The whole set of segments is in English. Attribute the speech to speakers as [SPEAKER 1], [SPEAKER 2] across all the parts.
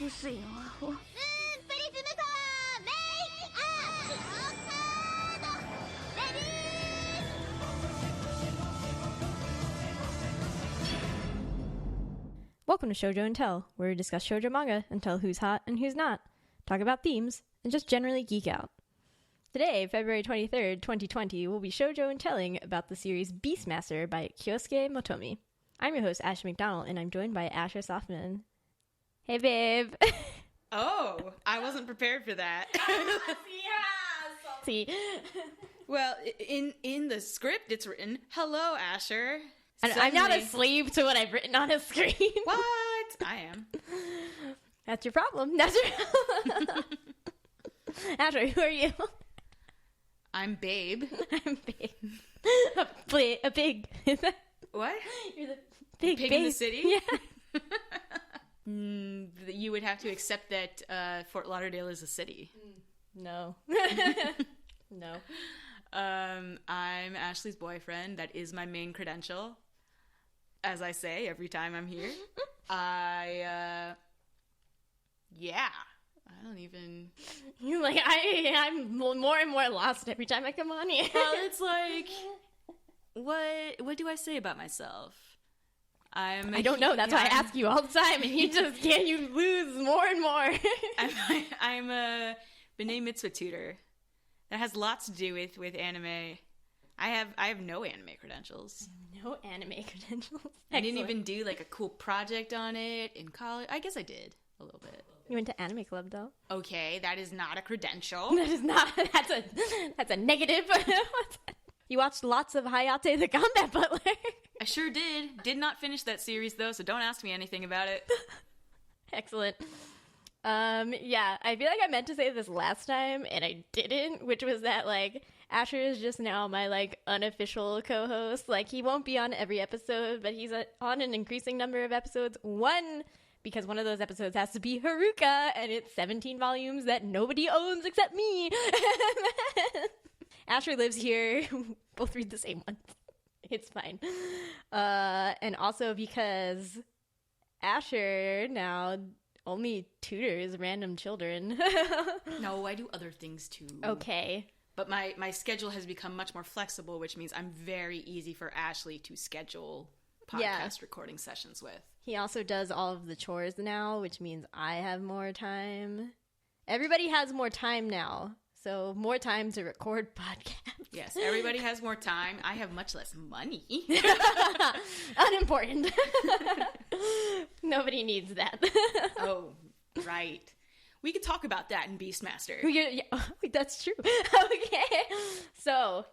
[SPEAKER 1] 薄いよアホ。
[SPEAKER 2] プリズムパワーメイクアップオーカードレディー。
[SPEAKER 3] Welcome to Shojo Tell, where we discuss shoujo manga and tell who's hot and who's not, talk about themes, and just generally geek out. Today, February 23rd, 2020, we'll be shoujo and telling about the series Beastmaster by Kyousuke Motomi. I'm your host, Ashley McDonald, and I'm joined by Asher Sofman. Hey, babe.
[SPEAKER 4] Oh, I wasn't prepared for that.
[SPEAKER 3] See.
[SPEAKER 4] Well, in the script, it's written, "Hello, Asher."
[SPEAKER 3] And I'm not a slave to what I've written on a screen.
[SPEAKER 4] What? I am.
[SPEAKER 3] That's your problem. That's your problem. Asher, who are you?
[SPEAKER 4] I'm Babe.
[SPEAKER 3] I'm Babe. A pig.
[SPEAKER 4] What?
[SPEAKER 3] You're the big
[SPEAKER 4] Pig
[SPEAKER 3] babe.
[SPEAKER 4] in the city?
[SPEAKER 3] Yeah.
[SPEAKER 4] You would have to accept that Fort Lauderdale is a city.
[SPEAKER 3] No. No.
[SPEAKER 4] I'm Ashley's boyfriend. That is my main credential. As I say every time I'm here. Yeah. I don't even...
[SPEAKER 3] You're like, I'm more and more lost every time I come on here.
[SPEAKER 4] Well, it's like... What do I say about myself? I
[SPEAKER 3] don't know. That's why I ask you all the time, and you lose more and more.
[SPEAKER 4] I'm a B'nai Mitzvah tutor. That has lots to do with anime. I have no anime credentials.
[SPEAKER 3] No anime credentials.
[SPEAKER 4] I didn't even do like a cool project on it in college. I guess I did a little bit.
[SPEAKER 3] You went to anime club though.
[SPEAKER 4] Okay, that is not a credential.
[SPEAKER 3] That is not. That's a negative. You watched lots of Hayate the Combat Butler.
[SPEAKER 4] I sure did. Did not finish that series though, so don't ask me anything about it.
[SPEAKER 3] Excellent. Yeah, I feel like I meant to say this last time and I didn't, which was that like Asher is just now my like unofficial co-host. Like he won't be on every episode, but he's on an increasing number of episodes. One, because one of those episodes has to be Haruka, and it's 17 volumes that nobody owns except me. Asher lives here. Both read the same one. It's fine. And also because Asher now only tutors random children.
[SPEAKER 4] No, I do other things too.
[SPEAKER 3] Okay.
[SPEAKER 4] But my schedule has become much more flexible, which means I'm very easy for Ashley to schedule podcast recording sessions with.
[SPEAKER 3] He also does all of the chores now, which means I have more time. Everybody has more time now. So more time to record podcasts.
[SPEAKER 4] Yes, everybody has more time. I have much less money.
[SPEAKER 3] Unimportant. Nobody needs that.
[SPEAKER 4] Oh, right. We could talk about that in Beastmaster.
[SPEAKER 3] Yeah, that's true. Okay. So,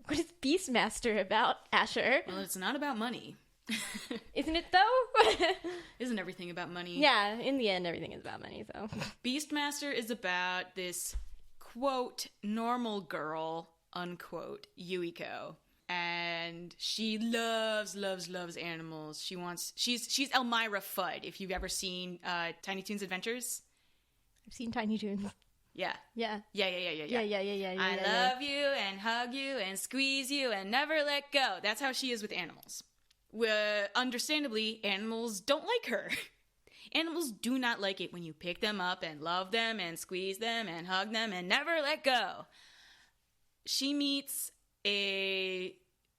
[SPEAKER 3] what is Beastmaster about, Asher?
[SPEAKER 4] Well, it's not about money.
[SPEAKER 3] Isn't it, though?
[SPEAKER 4] Isn't everything about money?
[SPEAKER 3] Yeah, in the end, everything is about money, so.
[SPEAKER 4] Beastmaster is about this, quote, normal girl, unquote, Yuiko. And she loves animals. She's Elmira Fudd, if you've ever seen Tiny Toons Adventures.
[SPEAKER 3] I've seen Tiny Toons.
[SPEAKER 4] Yeah.
[SPEAKER 3] Yeah.
[SPEAKER 4] Yeah. I love you and hug you and squeeze you and never let go. That's how she is with animals. Understandably, animals don't like her. Animals do not like it when you pick them up and love them and squeeze them and hug them and never let go. She meets a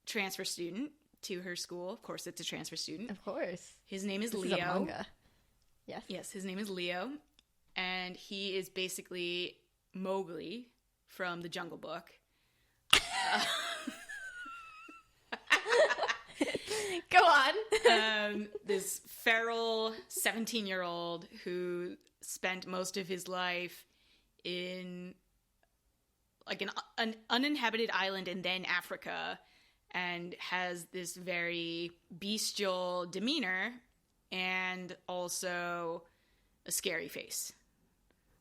[SPEAKER 4] transfer student to her school. Of course, it's a transfer student.
[SPEAKER 3] Of course.
[SPEAKER 4] His name is
[SPEAKER 3] This
[SPEAKER 4] Leo.
[SPEAKER 3] is a manga. Yes.
[SPEAKER 4] Yes, his name is Leo. And he is basically Mowgli from the Jungle Book.
[SPEAKER 3] Go on.
[SPEAKER 4] This feral 17-year-old who spent most of his life in like an uninhabited island and then Africa, and has this very bestial demeanor and also a scary face.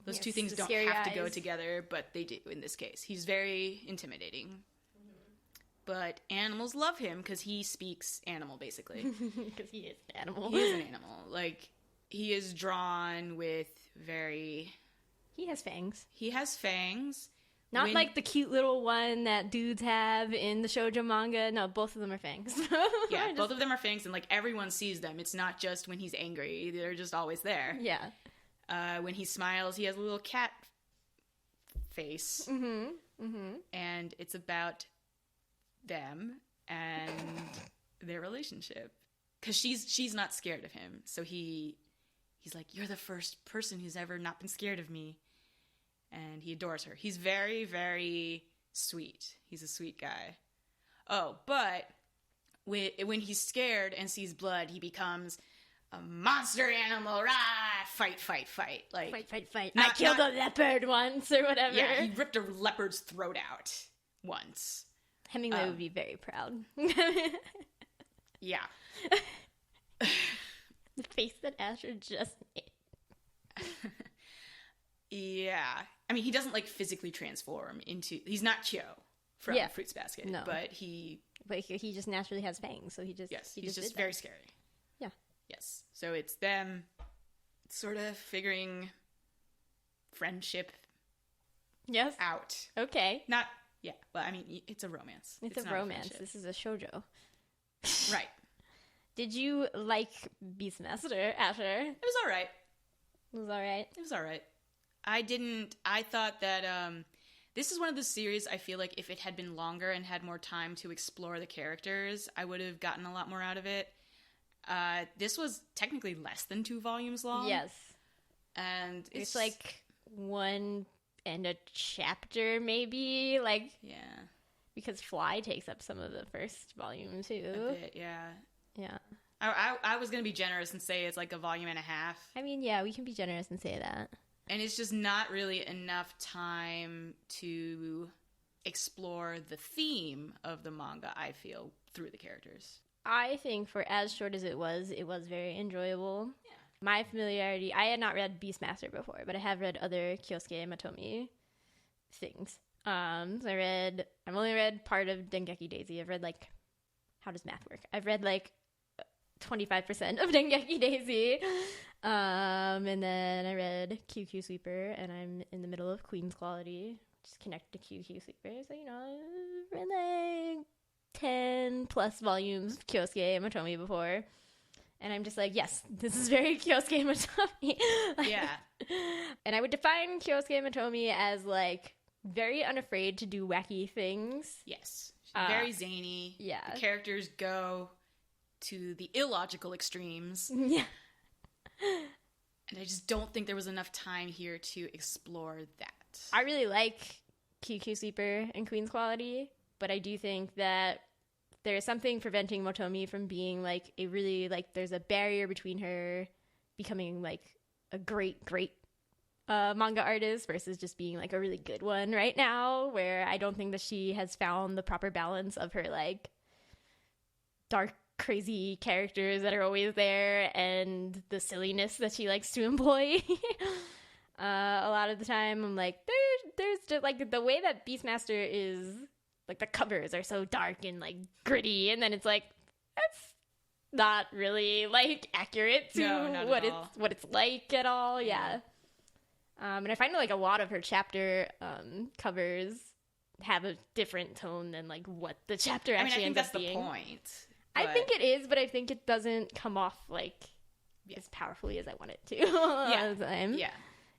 [SPEAKER 4] Those two things don't have to go together, but they do in this case. He's very intimidating. But animals love him because he speaks animal, basically.
[SPEAKER 3] Because he is an animal.
[SPEAKER 4] He is an animal. Like, he is drawn with very...
[SPEAKER 3] He has fangs.
[SPEAKER 4] He has fangs.
[SPEAKER 3] Not like the cute little one that dudes have in the shoujo manga. No, both of them are fangs.
[SPEAKER 4] Yeah, both of them are fangs, and like everyone sees them. It's not just when he's angry. They're just always there.
[SPEAKER 3] Yeah.
[SPEAKER 4] When he smiles, he has a little cat face. And it's about them and their relationship. Because she's not scared of him. So he's like, you're the first person who's ever not been scared of me. And he adores her. He's very, very sweet. He's a sweet guy. Oh, but when he's scared and sees blood, he becomes a monster animal. Rah! Fight. Like,
[SPEAKER 3] fight. I killed a leopard once or whatever.
[SPEAKER 4] Yeah, he ripped a leopard's throat out once.
[SPEAKER 3] Hemingway would be very proud.
[SPEAKER 4] Yeah.
[SPEAKER 3] The face that Asher just made.
[SPEAKER 4] Yeah. I mean, he doesn't, like, physically transform into... He's not Kyo from Fruits Basket.
[SPEAKER 3] No.
[SPEAKER 4] But he
[SPEAKER 3] just naturally has fangs, so he just...
[SPEAKER 4] Yes,
[SPEAKER 3] he
[SPEAKER 4] he's just
[SPEAKER 3] did
[SPEAKER 4] very
[SPEAKER 3] that.
[SPEAKER 4] scary.
[SPEAKER 3] Yeah.
[SPEAKER 4] Yes. So it's them sort of figuring friendship
[SPEAKER 3] Yes.
[SPEAKER 4] out.
[SPEAKER 3] Okay.
[SPEAKER 4] Not... Yeah. Well, I mean, it's a romance.
[SPEAKER 3] It's a
[SPEAKER 4] not
[SPEAKER 3] romance.
[SPEAKER 4] friendship.
[SPEAKER 3] This is a shoujo.
[SPEAKER 4] Right.
[SPEAKER 3] Did you like Beastmaster, Asher?
[SPEAKER 4] It was all right.
[SPEAKER 3] It was alright.
[SPEAKER 4] It was all right. I thought that this is one of the series I feel like if it had been longer and had more time to explore the characters, I would have gotten a lot more out of it. This was technically less than 2 volumes long.
[SPEAKER 3] Yes.
[SPEAKER 4] And
[SPEAKER 3] It's like one and a chapter, maybe? Like,
[SPEAKER 4] yeah.
[SPEAKER 3] because Fly takes up some of the first volume, too.
[SPEAKER 4] A bit, yeah.
[SPEAKER 3] Yeah.
[SPEAKER 4] I was going to be generous and say it's like a volume and a half.
[SPEAKER 3] I mean, yeah, we can be generous and say that.
[SPEAKER 4] And it's just not really enough time to explore the theme of the manga, I feel, through the characters.
[SPEAKER 3] I think for as short as it was very enjoyable. Yeah. My familiarity, I had not read Beastmaster before, but I have read other Kyousuke Motomi things. So I've only read part of Dengeki Daisy. I've read, like, how does math work? I've read, like, 25% of Dengeki Daisy. And then I read QQ Sweeper, and I'm in the middle of Queen's Quality, which is connected to QQ Sweeper. So, you know, I've read like 10 plus volumes of Kyousuke Motomi before. And I'm just like, yes, this is very Kyousuke Motomi.
[SPEAKER 4] Yeah.
[SPEAKER 3] And I would define Kyousuke Motomi as, like, very unafraid to do wacky things.
[SPEAKER 4] Yes. Very zany.
[SPEAKER 3] Yeah.
[SPEAKER 4] The characters go to the illogical extremes.
[SPEAKER 3] Yeah.
[SPEAKER 4] And I just don't think there was enough time here to explore that.
[SPEAKER 3] I really like QQ Sweeper and Queen's Quality, but I do think that there's something preventing Motomi from being, like, a really, like, there's a barrier between her becoming, like, a great manga artist versus just being, like, a really good one right now, where I don't think that she has found the proper balance of her, like, dark, crazy characters that are always there and the silliness that she likes to employ. A lot of the time I'm like, there's just, like, the way that Beastmaster is, like, the covers are so dark and, like, gritty, and then it's like, that's not really, like, accurate to what it's like at all. Yeah. And I find, like, a lot of her chapter covers have a different tone than, like, what the chapter actually ends up being.
[SPEAKER 4] I think that's the point.
[SPEAKER 3] I think it is, but I think it doesn't come off, like, as powerfully as I want it to all the time. Yeah.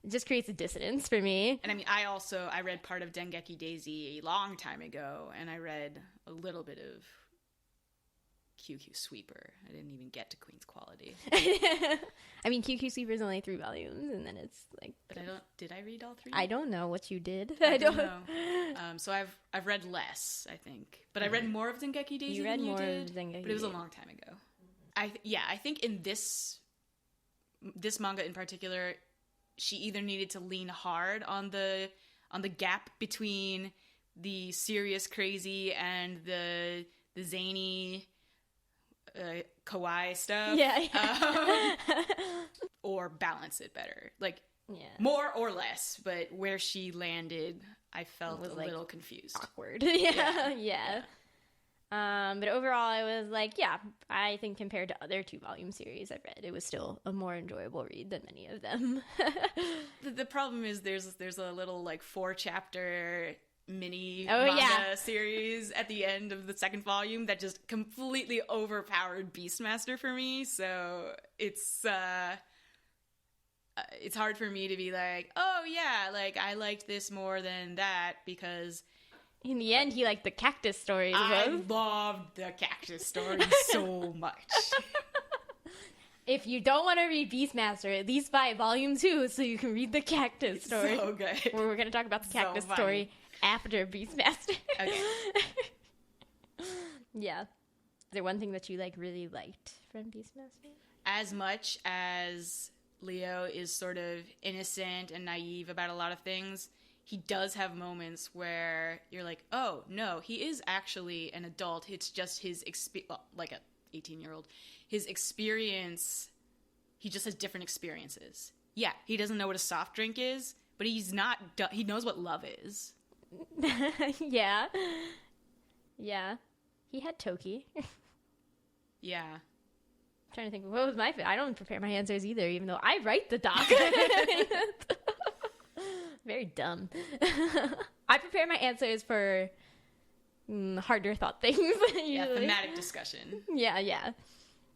[SPEAKER 3] It just creates a dissonance for me.
[SPEAKER 4] And I mean, I read part of Dengeki Daisy a long time ago, and I read a little bit of QQ Sweeper. I didn't even get to Queen's Quality.
[SPEAKER 3] I mean, QQ Sweeper is only 3 volumes, and then it's like...
[SPEAKER 4] But did I read all 3?
[SPEAKER 3] I don't know what you did.
[SPEAKER 4] I don't know. So I've read less, I think. But I read more of Dengeki Daisy
[SPEAKER 3] You read
[SPEAKER 4] than
[SPEAKER 3] more
[SPEAKER 4] you did,
[SPEAKER 3] of Dengeki.
[SPEAKER 4] but it was a long time ago. I think in this manga in particular, she either needed to lean hard on the gap between the serious crazy and the zany kawaii stuff.
[SPEAKER 3] Yeah.
[SPEAKER 4] Or balance it better. Like, more or less, but where she landed, I felt a little confused.
[SPEAKER 3] Awkward. Yeah. But overall, I was like, I think compared to other 2-volume series I've read, it was still a more enjoyable read than many of them.
[SPEAKER 4] The problem is there's a little, like, 4-chapter mini manga series at the end of the 2nd volume that just completely overpowered Beastmaster for me. So it's it's hard for me to be like, oh yeah, like I liked this more than that, because
[SPEAKER 3] in the end, he liked the cactus stories.
[SPEAKER 4] I loved the cactus story so much.
[SPEAKER 3] If you don't want to read Beastmaster, at least buy volume 2 so you can read the cactus story.
[SPEAKER 4] So good.
[SPEAKER 3] We're going to talk about the cactus story after Beastmaster.
[SPEAKER 4] Okay.
[SPEAKER 3] Yeah. Is there one thing that you like really liked from Beastmaster?
[SPEAKER 4] As much as Leo is sort of innocent and naive about a lot of things, he does have moments where you're like, oh, no, he is actually an adult. It's just his like a 18-year-old. His experience, he just has different experiences. Yeah, he doesn't know what a soft drink is, but he's not, he knows what love is.
[SPEAKER 3] Yeah. Yeah. He had Toki.
[SPEAKER 4] Yeah.
[SPEAKER 3] I'm trying to think, what was my I don't prepare my answers either, even though I write the doc. Very dumb. I prepare my answers for harder thought things.
[SPEAKER 4] Yeah, thematic discussion.
[SPEAKER 3] Yeah.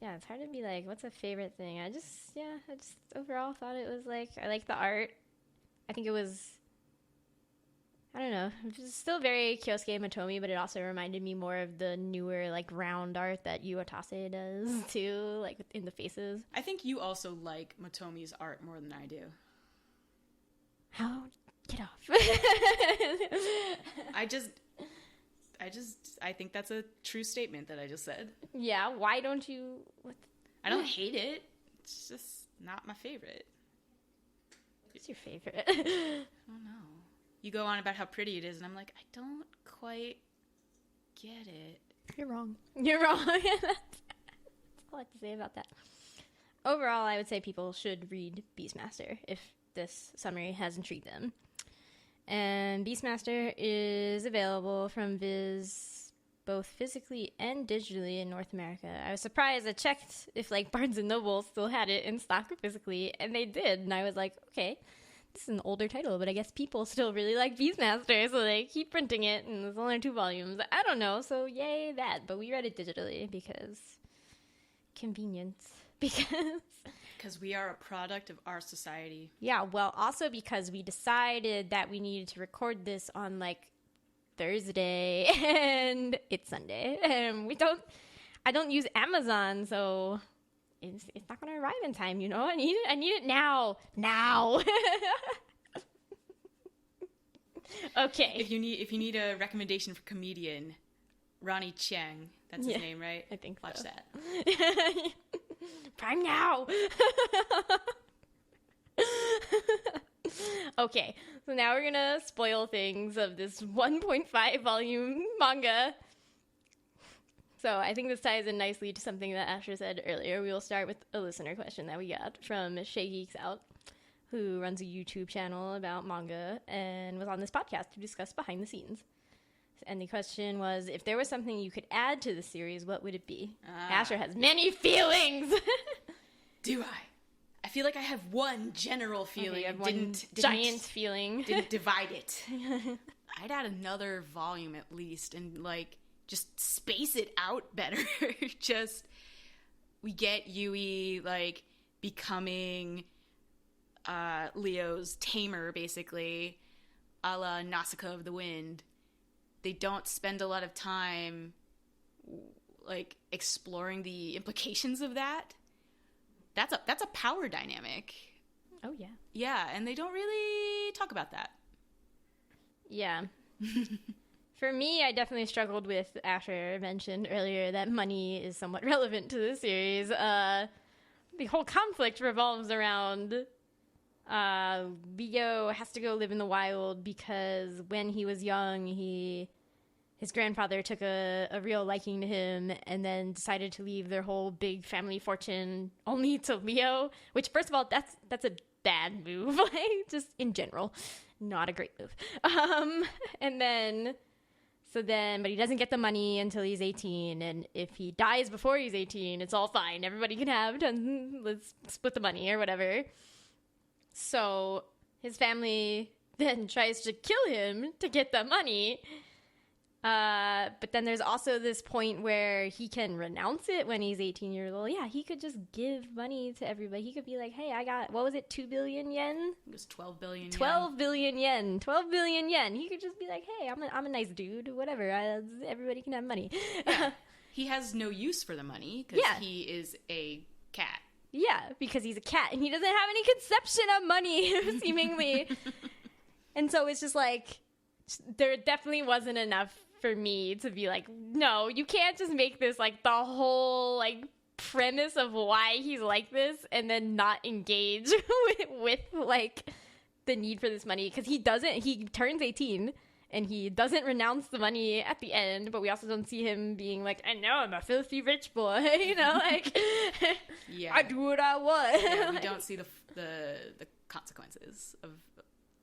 [SPEAKER 3] Yeah, it's hard to be like, what's a favorite thing? I just overall thought it was like, I like the art. I think it was, I don't know, it was still very Kyousuke Motomi, but it also reminded me more of the newer, like, round art that Yuotase does, too, like, in the faces.
[SPEAKER 4] I think you also like Motomi's art more than I do.
[SPEAKER 3] How? Get off.
[SPEAKER 4] I think that's a true statement that I just said.
[SPEAKER 3] Yeah, why don't you...
[SPEAKER 4] I don't hate it. It's just not my favorite.
[SPEAKER 3] What's your favorite?
[SPEAKER 4] I don't know. You go on about how pretty it is, and I'm like, I don't quite get it.
[SPEAKER 3] You're wrong. That's all I have to say about that. Overall, I would say people should read Beastmaster if this summary has intrigued them. And Beastmaster is available from Viz both physically and digitally in North America. I was surprised. I checked if like Barnes & Noble still had it in stock physically, and they did. And I was like, okay, this is an older title, but I guess people still really like Beastmaster, so they keep printing it, and there's only 2 volumes. I don't know, so yay that. But we read it digitally because convenience. Because
[SPEAKER 4] we are a product of our society.
[SPEAKER 3] Yeah, well, also because we decided that we needed to record this on, like, Thursday, and it's Sunday, and I don't use Amazon, so it's not going to arrive in time, you know? I need it now. Okay.
[SPEAKER 4] If you need a recommendation for comedian, Ronnie Chiang, that's his name, right?
[SPEAKER 3] I think
[SPEAKER 4] Watch
[SPEAKER 3] so.
[SPEAKER 4] that.
[SPEAKER 3] Prime now. Okay, so now we're gonna spoil things of this 1.5 volume manga. So I think this ties in nicely to something that Asher said earlier. We will start with a listener question that we got from Shay Geeks Out, who runs a YouTube channel about manga and was on this podcast to discuss behind the scenes. And the question was, if there was something you could add to the series, what would it be? Asher has many feelings.
[SPEAKER 4] Do I? I feel like I have one general feeling.
[SPEAKER 3] Okay, one giant feeling.
[SPEAKER 4] Didn't divide it. I'd add another volume at least, and like just space it out better. We get Yui like becoming Leo's tamer, basically, a la Nausicaa of the Wind. They don't spend a lot of time like exploring the implications of that. That's a power dynamic.
[SPEAKER 3] Oh yeah.
[SPEAKER 4] Yeah, and they don't really talk about that.
[SPEAKER 3] Yeah. For me, I definitely struggled with, Asher mentioned earlier, that money is somewhat relevant to the series. The whole conflict revolves around Leo has to go live in the wild because when he was young, his grandfather took a real liking to him and then decided to leave their whole big family fortune only to Leo, which, first of all, that's a bad move, like, just in general, not a great move. But he doesn't get the money until he's 18, and if he dies before he's 18, it's all fine. Everybody can have, let's split the money or whatever. So his family then tries to kill him to get the money. But then there's also this point where he can renounce it when he's 18 years old. Yeah, he could just give money to everybody. He could be like, hey, I got, what was it, 2 billion yen?
[SPEAKER 4] It was 12 billion
[SPEAKER 3] 12 billion yen. 12 billion yen. He could just be like, hey, I'm a nice dude. Whatever. Everybody can have money.
[SPEAKER 4] Yeah. He has no use for the money because he is a cat.
[SPEAKER 3] Yeah, because he's a cat and he doesn't have any conception of money, seemingly. And so it's just like, there definitely wasn't enough for me to be like, no, you can't just make this like the whole like premise of why he's like this and then not engage with like the need for this money, because he turns 18 and he doesn't renounce the money at the end, but we also don't see him being like, I know I'm a filthy rich boy, you know, like I do what I want.
[SPEAKER 4] Yeah, we don't see the consequences of,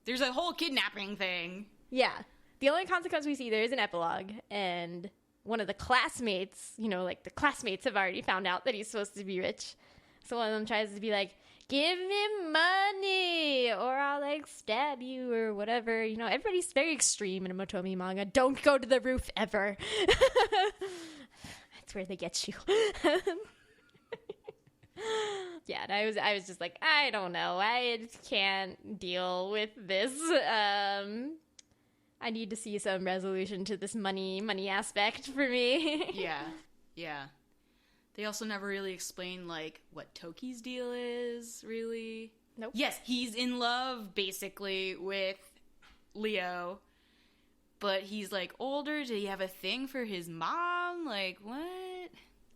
[SPEAKER 4] there's a whole kidnapping thing.
[SPEAKER 3] Yeah. The only consequence we see, there is an epilogue, and one of the classmates, you know, like the classmates have already found out that he's supposed to be rich. So one of them tries to be like, give me money or I'll like stab you or whatever. You know, everybody's very extreme in a Motomi manga. Don't go to the roof ever. That's where they get you. Yeah, and I was just like, I don't know. I just can't deal with this. I need to see some resolution to this money aspect for me.
[SPEAKER 4] Yeah. They also never really explain, like, what Toki's deal is, really.
[SPEAKER 3] Nope.
[SPEAKER 4] Yes, he's in love, basically, with Leo. But he's, like, older. Did he have a thing for his mom? Like, what?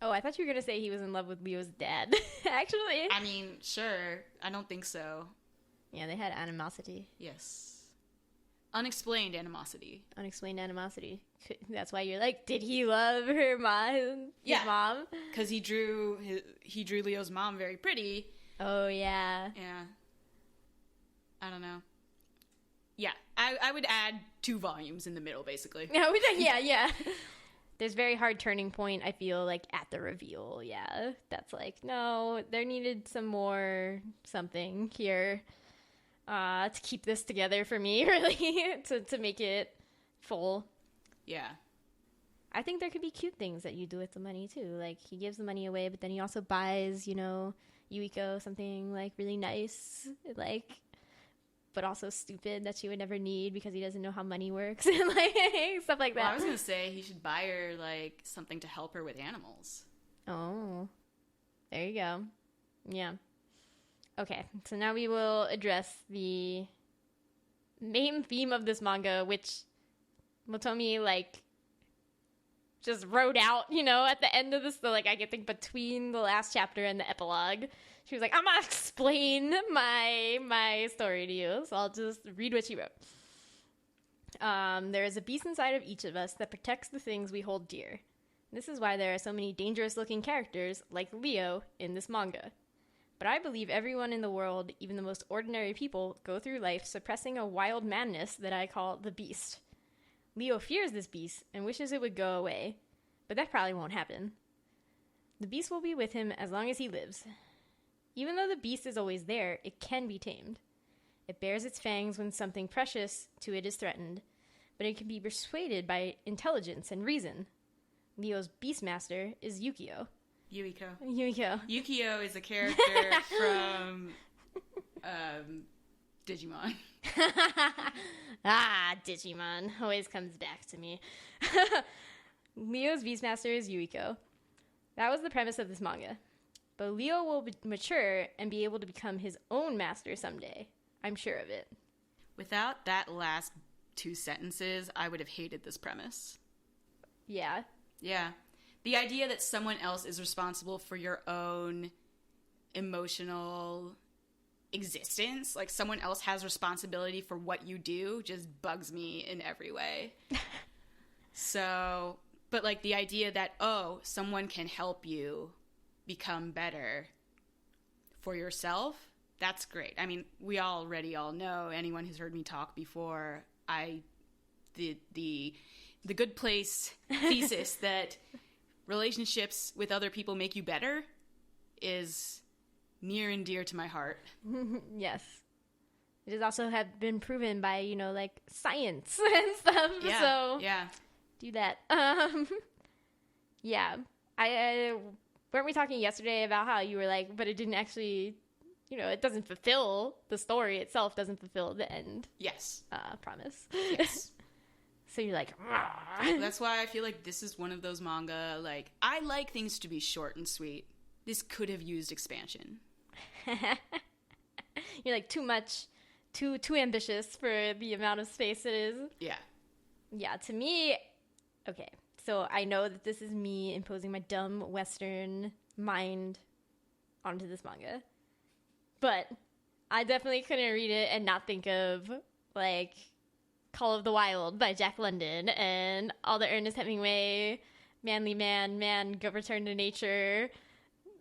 [SPEAKER 3] Oh, I thought you were going to say he was in love with Leo's dad, actually.
[SPEAKER 4] I mean, sure. I don't think so.
[SPEAKER 3] Yeah, they had animosity.
[SPEAKER 4] Yes. Unexplained animosity.
[SPEAKER 3] Unexplained animosity. That's why you're like, did he love her mom? His mom?
[SPEAKER 4] Because he drew Leo's mom very pretty.
[SPEAKER 3] Oh, yeah.
[SPEAKER 4] Yeah. I don't know. Yeah, I would add 2 volumes in the middle, basically.
[SPEAKER 3] Yeah. There's very hard turning point, I feel, like, at the reveal. Yeah, that's like, no, there needed some more something here. To keep this together for me, really, to make it full.
[SPEAKER 4] Yeah.
[SPEAKER 3] I think there could be cute things that you do with the money, too. Like, he gives the money away, but then he also buys, you know, Yuiko something, like, really nice, like, but also stupid that she would never need because he doesn't know how money works, and, like, stuff like that.
[SPEAKER 4] Well, I was going to say he should buy her, like, something to help her with animals.
[SPEAKER 3] Oh. There you go. Yeah. Okay, so now we will address the main theme of this manga, which Motomi, like, just wrote out, you know, at the end of this, so, like, I can think between the last chapter and the epilogue. She was like, I'm gonna explain my story to you, so I'll just read what she wrote. There is a beast inside of each of us that protects the things we hold dear. This is why there are so many dangerous-looking characters, like Leo, in this manga. But I believe everyone in the world, even the most ordinary people, go through life suppressing a wild madness that I call the beast. Leo fears this beast and wishes it would go away, but that probably won't happen. The beast will be with him as long as he lives. Even though the beast is always there, it can be tamed. It bares its fangs when something precious to it is threatened, but it can be persuaded by intelligence and reason. Leo's beastmaster is Yuiko.
[SPEAKER 4] Yukio is a character from Digimon.
[SPEAKER 3] Digimon always comes back to me. Leo's beastmaster is Yuiko. That was the premise of this manga. But Leo will mature and be able to become his own master someday. I'm sure of it.
[SPEAKER 4] Without that last 2 sentences, I would have hated this premise.
[SPEAKER 3] Yeah.
[SPEAKER 4] Yeah. The idea that someone else is responsible for your own emotional existence, like someone else has responsibility for what you do, just bugs me in every way. So, but like the idea that, oh, someone can help you become better for yourself, that's great. I mean, we already all know, anyone who's heard me talk before, the good place thesis that relationships with other people make you better is near and dear to my heart.
[SPEAKER 3] Yes. It has also have been proven by, you know, like science and stuff.
[SPEAKER 4] Yeah,
[SPEAKER 3] So
[SPEAKER 4] yeah.
[SPEAKER 3] do that. Yeah. I weren't we talking yesterday about how you were like, but it didn't actually, it doesn't fulfill the story itself, doesn't fulfill the end.
[SPEAKER 4] Yes.
[SPEAKER 3] Promise.
[SPEAKER 4] Yes.
[SPEAKER 3] So you're like,
[SPEAKER 4] that's why I feel like this is one of those manga, like, I like things to be short and sweet. This could have used expansion.
[SPEAKER 3] You're like, too much, too ambitious for the amount of space it is.
[SPEAKER 4] Yeah.
[SPEAKER 3] Yeah, to me, okay, so I know that this is me imposing my dumb Western mind onto this manga, but I definitely couldn't read it and not think of, like, Call of the Wild by Jack London and all the Ernest Hemingway, manly man, go return to nature.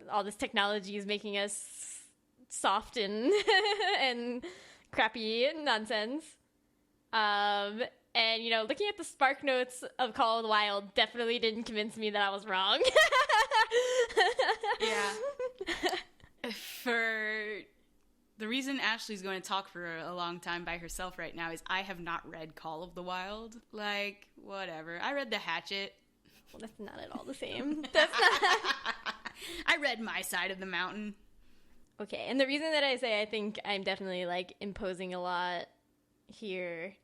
[SPEAKER 3] All this technology is making us soft and and crappy nonsense. And, looking at the spark notes of Call of the Wild definitely didn't convince me that I was wrong.
[SPEAKER 4] Yeah. For the reason Ashley's going to talk for a long time by herself right now is I have not read Call of the Wild. Like, whatever. I read The Hatchet.
[SPEAKER 3] Well, that's not at all the same. That's not...
[SPEAKER 4] I read My Side of the Mountain.
[SPEAKER 3] Okay, and the reason that I say I think I'm definitely, like, imposing a lot here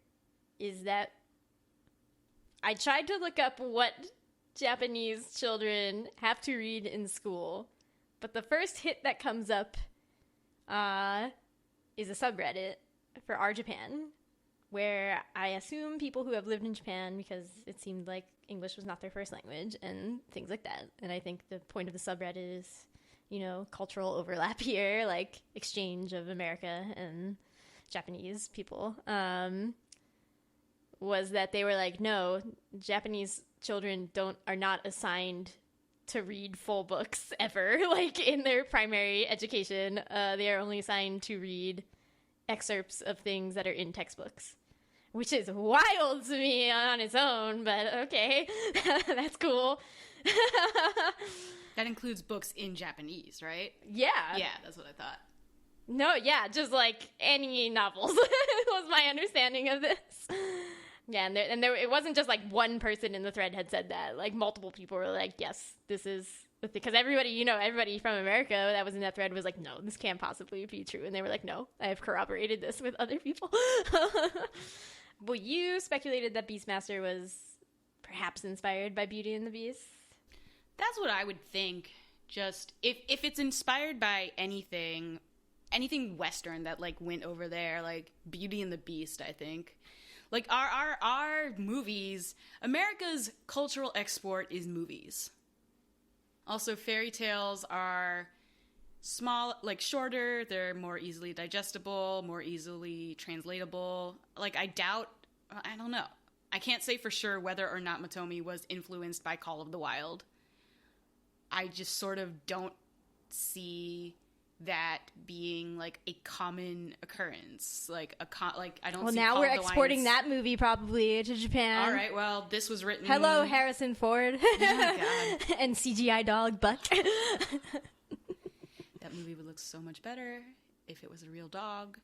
[SPEAKER 3] is that I tried to look up what Japanese children have to read in school, but the first hit that comes up is a subreddit for Our Japan, where I assume people who have lived in Japan, because it seemed like English was not their first language, and things like that. And I think the point of the subreddit is, cultural overlap here, like exchange of America and Japanese people, was that they were like, no, Japanese children are not assigned to read full books ever, like in their primary education. They are only assigned to read excerpts of things that are in textbooks, which is wild to me on its own, but okay, that's cool.
[SPEAKER 4] That includes books in Japanese, right?
[SPEAKER 3] Yeah.
[SPEAKER 4] Yeah, that's what I thought.
[SPEAKER 3] No, yeah, just like any novels was my understanding of this. Yeah, and there, it wasn't just like one person in the thread had said that. Like multiple people were like, yes, this is the thing. Because everybody from America that was in that thread was like, no, this can't possibly be true. And they were like, no, I have corroborated this with other people. Well, you speculated that Beastmaster was perhaps inspired by Beauty and the Beast.
[SPEAKER 4] That's what I would think. Just if it's inspired by anything Western that like went over there, like Beauty and the Beast, I think. Like our movies, America's cultural export is movies. Also, fairy tales are small, like shorter, they're more easily digestible, more easily translatable. Like I don't know. I can't say for sure whether or not Motomi was influenced by Call of the Wild. I just sort of don't see that being like a common occurrence. Like I don't.
[SPEAKER 3] Well,
[SPEAKER 4] see
[SPEAKER 3] now
[SPEAKER 4] Call
[SPEAKER 3] we're
[SPEAKER 4] of the
[SPEAKER 3] exporting
[SPEAKER 4] Wild's...
[SPEAKER 3] that movie probably to Japan.
[SPEAKER 4] All right. Well, this was written.
[SPEAKER 3] Hello, Harrison Ford.
[SPEAKER 4] Oh my God.
[SPEAKER 3] And CGI dog Buck.
[SPEAKER 4] That movie would look so much better if it was a real dog.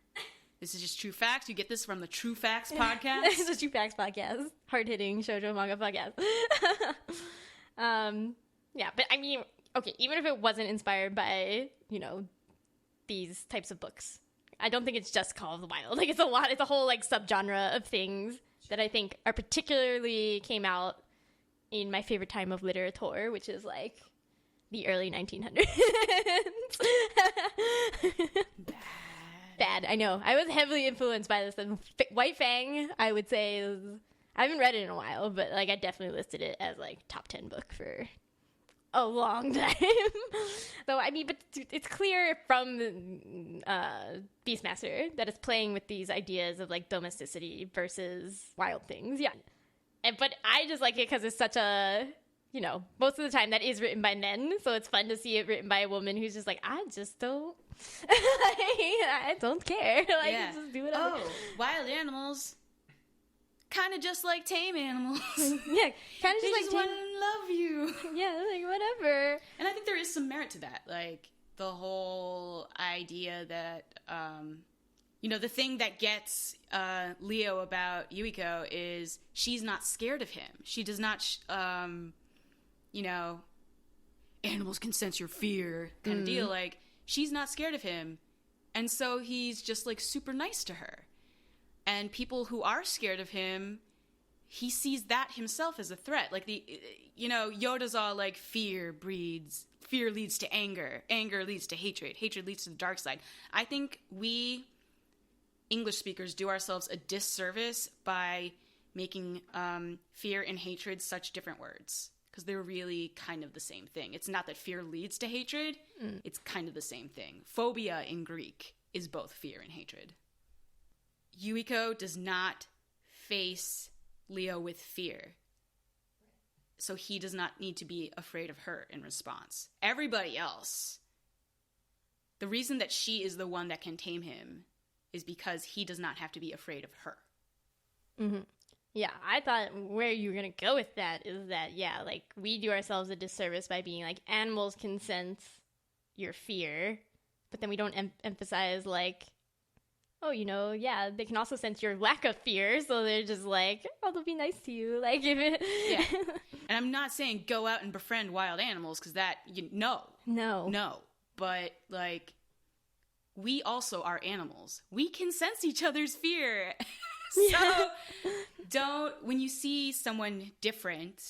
[SPEAKER 4] This is just True Facts. You get this from the True Facts podcast.
[SPEAKER 3] This is the True Facts podcast. Hard-hitting shoujo manga podcast. Yeah, but I mean, okay, even if it wasn't inspired by, these types of books, I don't think it's just Call of the Wild. Like, it's a whole, like, subgenre of things that I think are particularly came out in my favorite time of literature, which is, like, the early 1900s. Bad, I know. I was heavily influenced by this. White Fang, I would say, I haven't read it in a while, but, like, I definitely listed it as, like, top 10 book for a long time. So, I mean, but it's clear from Beastmaster that it's playing with these ideas of, like, domesticity versus wild things. Yeah. But I just like it because it's such a, most of the time that is written by men. So it's fun to see it written by a woman who's just like, I just don't, I don't care. Like,
[SPEAKER 4] yeah.
[SPEAKER 3] Just do whatever.
[SPEAKER 4] Oh, wild animals. Kind of just like tame animals.
[SPEAKER 3] Yeah, kind of
[SPEAKER 4] They
[SPEAKER 3] just
[SPEAKER 4] just
[SPEAKER 3] like
[SPEAKER 4] want to love you.
[SPEAKER 3] Yeah, like whatever.
[SPEAKER 4] And I think there is some merit to that. Like, the whole idea that You know, the thing that gets Leo about Yuiko is she's not scared of him. She does not, you know, animals can sense your fear kind of deal. Like, she's not scared of him. And so he's just, like, super nice to her. And people who are scared of him, he sees that himself as a threat. Like, you know, Yoda's all like, fear leads to anger. Anger leads to hatred. Hatred leads to the dark side. I think we English speakers do ourselves a disservice by making fear and hatred such different words. Because they're really kind of the same thing. It's not that fear leads to hatred. It's kind of the same thing. Phobia in Greek is both fear and hatred. Yuiko does not face Leo with fear. So he does not need to be afraid of her in response. Everybody else, the reason that she is the one that can tame him is because he does not have to be afraid of her.
[SPEAKER 3] Mm-hmm. Yeah, I thought where you were going to go with that is that, yeah, like, we do ourselves a disservice by being like, animals can sense your fear, but then we don't emphasize, like, oh, you know, yeah, they can also sense your lack of fear, so they're just like, oh, they'll be nice to you. Like, if it...
[SPEAKER 4] Yeah. And I'm not saying go out and befriend wild animals, because that, No. But, like, we also are animals. We can sense each other's fear. So when you see someone different,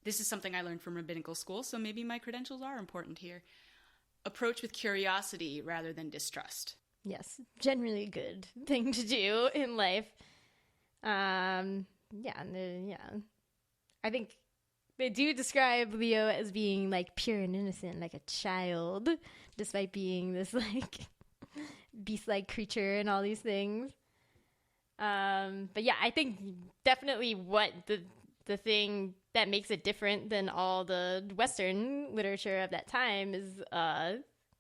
[SPEAKER 4] this is something I learned from rabbinical school, so maybe my credentials are important here. Approach with curiosity rather than distrust.
[SPEAKER 3] Yes, generally a good thing to do in life. I think they do describe Leo as being, like, pure and innocent, like a child, despite being this, like, beast-like creature and all these things. But yeah, I think definitely what the thing that makes it different than all the Western literature of that time is,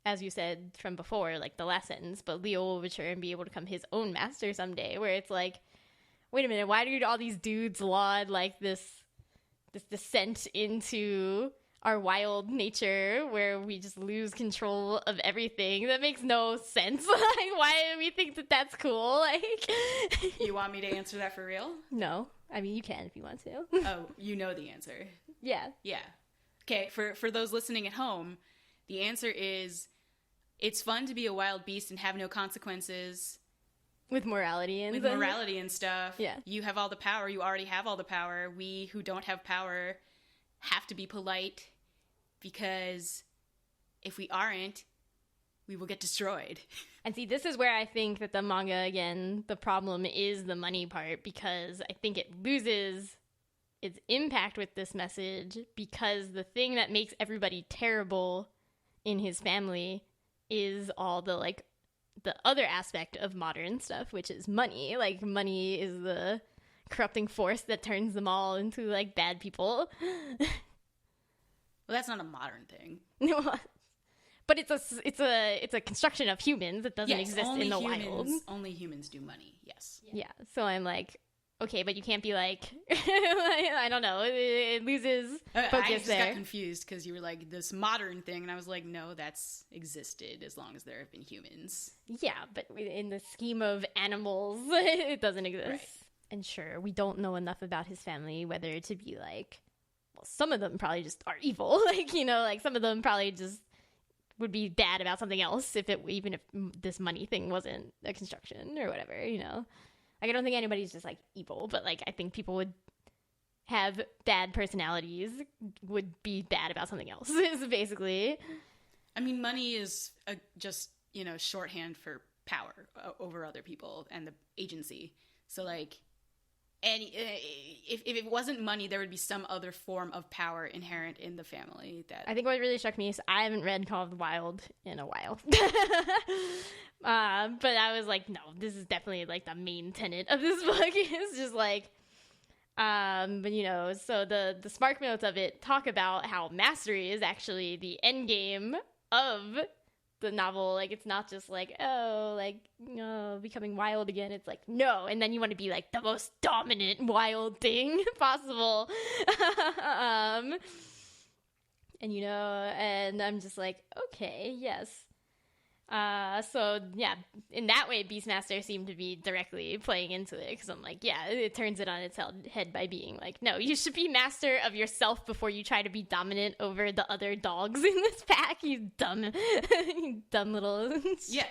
[SPEAKER 3] as you said from before, like the last sentence, but Leo will mature and be able to become his own master someday, where it's like, wait a minute, why do all these dudes laud like this descent into our wild nature where we just lose control of everything? That makes no sense. Like, why do we think that that's cool? Like,
[SPEAKER 4] you want me to answer that for real?
[SPEAKER 3] No. I mean, you can if you want to.
[SPEAKER 4] Oh, you know the answer.
[SPEAKER 3] Yeah.
[SPEAKER 4] Yeah. Okay, for those listening at home, the answer is it's fun to be a wild beast and have no consequences.
[SPEAKER 3] With morality and
[SPEAKER 4] stuff.
[SPEAKER 3] Yeah.
[SPEAKER 4] You have all the power. You already have all the power. We who don't have power have to be polite, because if we aren't, we will get destroyed.
[SPEAKER 3] And see, this is where I think that the manga, again, the problem is the money part, because I think it loses its impact with this message, because the thing that makes everybody terrible in his family is all the, like, the other aspect of modern stuff, which is money. Like, money is the corrupting force that turns them all into, like, bad people.
[SPEAKER 4] Well, that's not a modern thing.
[SPEAKER 3] But it's a construction of humans that doesn't exist in the wild.
[SPEAKER 4] Only humans do money. Yes.
[SPEAKER 3] Yeah. So I'm like, okay, but you can't be like, I don't know. It loses focus
[SPEAKER 4] I just
[SPEAKER 3] there.
[SPEAKER 4] got confused because you were like this modern thing, and I was like, no, that's existed as long as there have been humans.
[SPEAKER 3] Yeah, but in the scheme of animals, it doesn't exist.
[SPEAKER 4] Right.
[SPEAKER 3] And sure, we don't know enough about his family, whether to be like, well, some of them probably just are evil. Like, you know, like some of them probably just would be bad about something else even if this money thing wasn't a construction or whatever, you know. Like, I don't think anybody's just like evil, but like I think people would have bad personalities, would be bad about something else, is basically.
[SPEAKER 4] I mean, money is just, you know, shorthand for power over other people and the agency. So like, and if it wasn't money, there would be some other form of power inherent in the family. That
[SPEAKER 3] I think what really struck me is I haven't read Call of the Wild in a while. But I was like, no, this is definitely like the main tenet of this book. It's just like, but you know, so the spark notes of it talk about how mastery is actually the end game of the novel. Like, it's not just like, oh, like, becoming wild again. It's like, no, and then you want to be like the most dominant wild thing possible. And you know, and I'm just like, okay, yes. So yeah, in that way, Beastmaster seemed to be directly playing into it, because I'm like, yeah, it turns it on its head by being like, no, you should be master of yourself before you try to be dominant over the other dogs in this pack. You dumb, you dumb little.
[SPEAKER 4] Yeah.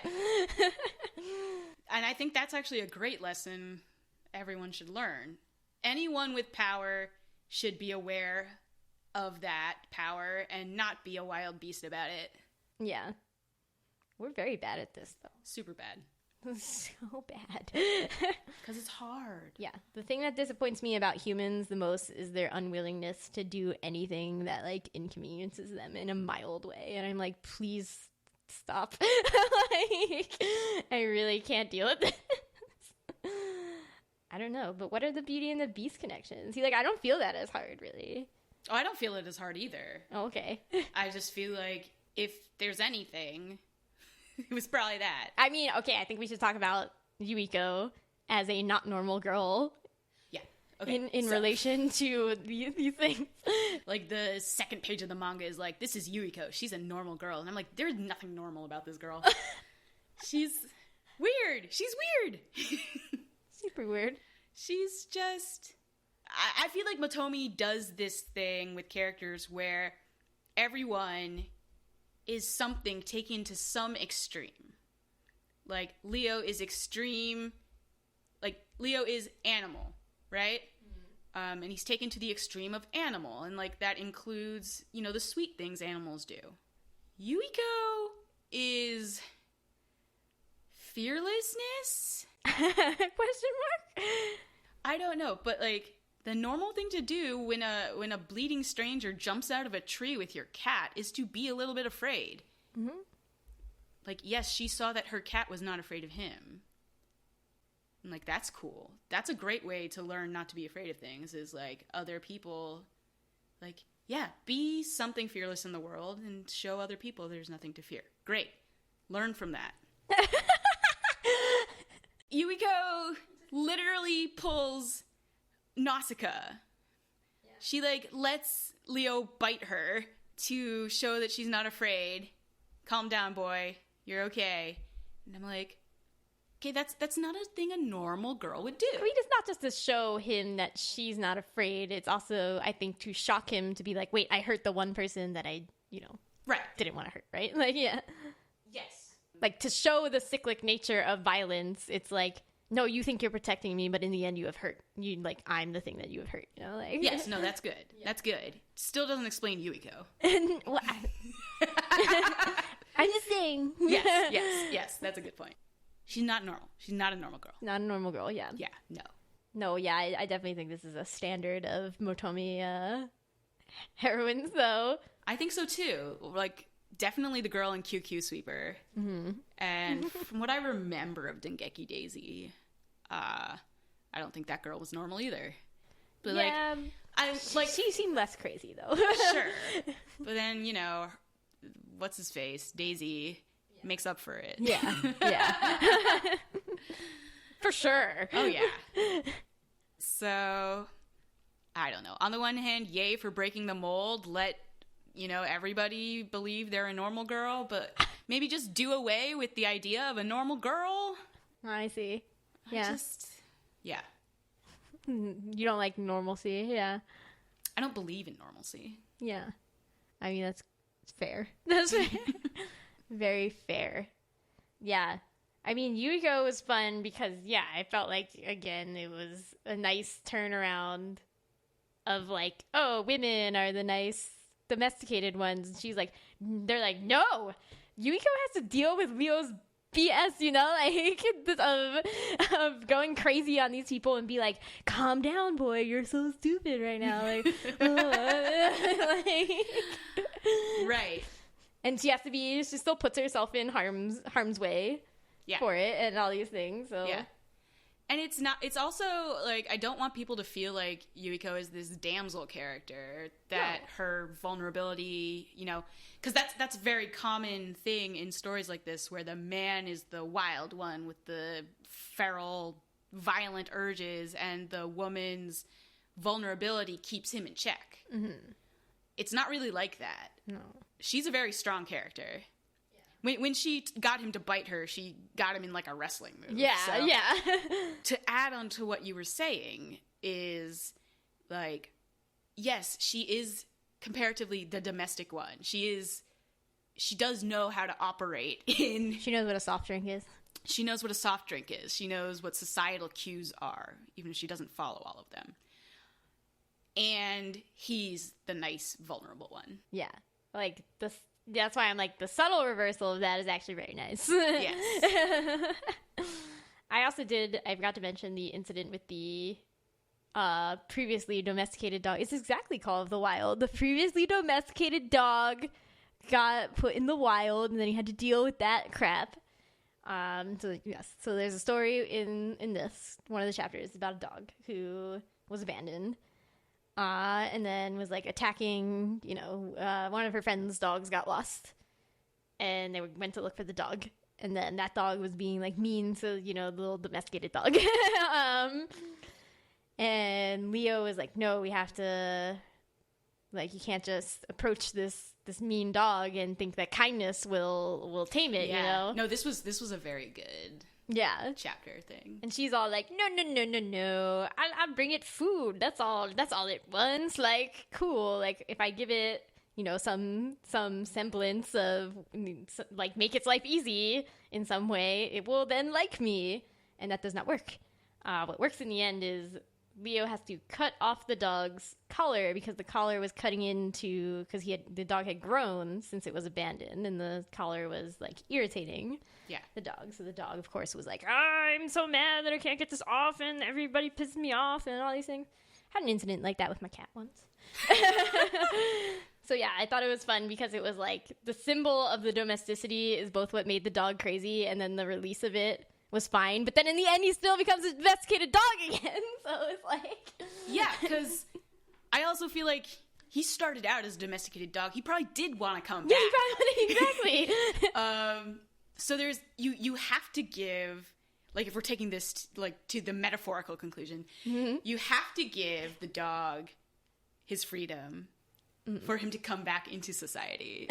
[SPEAKER 4] And I think that's actually a great lesson everyone should learn. Anyone with power should be aware of that power and not be a wild beast about it.
[SPEAKER 3] Yeah. We're very bad at this, though.
[SPEAKER 4] Super bad.
[SPEAKER 3] So bad.
[SPEAKER 4] Because it's hard.
[SPEAKER 3] Yeah. The thing that disappoints me about humans the most is their unwillingness to do anything that, like, inconveniences them in a mild way. And I'm like, please stop. Like, I really can't deal with this. I don't know, but what are the Beauty and the Beast connections? See, like, I don't feel that as hard, really.
[SPEAKER 4] Oh, I don't feel it as hard either.
[SPEAKER 3] Oh, okay.
[SPEAKER 4] I just feel like if there's anything, it was probably that.
[SPEAKER 3] I mean, okay, I think we should talk about Yuiko as a not normal girl.
[SPEAKER 4] Yeah. Okay.
[SPEAKER 3] In relation to these things.
[SPEAKER 4] Like, the second page of the manga is like, this is Yuiko. She's a normal girl. And I'm like, there's nothing normal about this girl. She's weird. She's weird.
[SPEAKER 3] Super weird.
[SPEAKER 4] She's just... I feel like Motomi does this thing with characters where everyone is something taken to some extreme. Like, Leo is extreme. Like, Leo is animal, right? And he's taken to the extreme of animal. And, like, that includes, you know, the sweet things animals do. Yuiko is... fearlessness?
[SPEAKER 3] Question mark?
[SPEAKER 4] I don't know, but, like, the normal thing to do when a bleeding stranger jumps out of a tree with your cat is to be a little bit afraid.
[SPEAKER 3] Mm-hmm.
[SPEAKER 4] Like, yes, she saw that her cat was not afraid of him. And, like, that's cool. That's a great way to learn not to be afraid of things, is, like, other people, like, yeah, be something fearless in the world and show other people there's nothing to fear. Great. Learn from that. Yuiko literally pulls Nausicaa. Yeah. She, like, lets Leo bite her to show that she's not afraid. Calm down, boy. You're okay. And I'm like, okay, that's not a thing a normal girl would do.
[SPEAKER 3] I mean, it's not just to show him that she's not afraid. It's also, I think, to shock him to be like, wait, I hurt the one person that I,
[SPEAKER 4] right,
[SPEAKER 3] didn't want to hurt, right? Like, yeah.
[SPEAKER 4] Yes.
[SPEAKER 3] Like, to show the cyclic nature of violence, it's like, no, you think you're protecting me, but in the end you have hurt. I'm the thing that you have hurt, Like,
[SPEAKER 4] yes, no, that's good. Yeah. That's good. Still doesn't explain Yuiko.
[SPEAKER 3] Well, I'm just saying.
[SPEAKER 4] Yes, that's a good point. She's not normal. She's not a normal girl.
[SPEAKER 3] Not a normal girl, yeah.
[SPEAKER 4] Yeah, no.
[SPEAKER 3] No, yeah, I definitely think this is a standard of Motomi heroines, though.
[SPEAKER 4] I think so, too. Like, definitely the girl in QQ Sweeper. Mm-hmm. And from what I remember of Dengeki Daisy, I don't think that girl was normal either. But,
[SPEAKER 3] yeah, she seemed less crazy, though.
[SPEAKER 4] Sure. But then, what's his face? Daisy makes up for it.
[SPEAKER 3] Yeah. For sure.
[SPEAKER 4] Oh, yeah. So, I don't know. On the one hand, yay for breaking the mold. Let, everybody believe they're a normal girl, but maybe just do away with the idea of a normal girl.
[SPEAKER 3] I see. Yeah.
[SPEAKER 4] Yeah.
[SPEAKER 3] You don't like normalcy, yeah.
[SPEAKER 4] I don't believe in normalcy.
[SPEAKER 3] Yeah. I mean, that's fair. That's fair. Very fair. Yeah. I mean, Yuiko was fun because, yeah, I felt like, again, it was a nice turnaround of, like, oh, women are the nice domesticated ones. And she's like, they're like, no, Yuiko has to deal with Leo's BS, of going crazy on these people and be like, calm down, boy, you're so stupid right now. Like,
[SPEAKER 4] right.
[SPEAKER 3] And she still puts herself in harm's way for it and all these things. So.
[SPEAKER 4] Yeah. And it's also, like, I don't want people to feel like Yuiko is this damsel character, that her vulnerability, because that's a very common thing in stories like this, where the man is the wild one with the feral, violent urges, and the woman's vulnerability keeps him in check. Mm-hmm. It's not really like that.
[SPEAKER 3] No.
[SPEAKER 4] She's a very strong character. Yeah. When she got him to bite her, she got him in like a wrestling move.
[SPEAKER 3] Yeah,
[SPEAKER 4] so,
[SPEAKER 3] yeah.
[SPEAKER 4] To add on to what you were saying is, like, yes, she is comparatively the domestic one. She does know how to operate in...
[SPEAKER 3] She knows what a soft drink is.
[SPEAKER 4] She knows what a soft drink is. She knows what societal cues are, even if she doesn't follow all of them. And he's the nice, vulnerable one.
[SPEAKER 3] Yeah. Like, that's why I'm like, the subtle reversal of that is actually very nice.
[SPEAKER 4] Yes.
[SPEAKER 3] I forgot to mention the incident with the previously domesticated dog. It's exactly Call of the Wild. The previously domesticated dog got put in the wild, and then he had to deal with that crap. So there's a story in this, one of the chapters, about a dog who was abandoned. And then was like attacking, one of her friend's dogs got lost, and they went to look for the dog, and then that dog was being like mean to, the little domesticated dog. And Leo was like, no, we have to, like, you can't just approach this mean dog and think that kindness will tame it,
[SPEAKER 4] No, this was a very good chapter thing.
[SPEAKER 3] And she's all like, no, I'll bring it food. That's all it wants. Like, cool. Like, if I give it, some semblance of, like, make its life easy in some way, it will then like me. And that does not work. What works in the end is Leo has to cut off the dog's collar, because the collar was cutting into, because the dog had grown since it was abandoned, and the collar was like irritating the dog. So the dog, of course, was like, I'm so mad that I can't get this off, and everybody pisses me off, and all these things. Had an incident like that with my cat once. So yeah, I thought it was fun because it was like the symbol of the domesticity is both what made the dog crazy, and then the release of it was fine, but then in the end he still becomes a domesticated dog again. So it's like,
[SPEAKER 4] yeah, because I also feel like he started out as a domesticated dog. He probably did want to come back.
[SPEAKER 3] Yeah, he probably exactly.
[SPEAKER 4] So there's you have to give, like, if we're taking this like to the metaphorical conclusion, you have to give the dog his freedom for him to come back into society.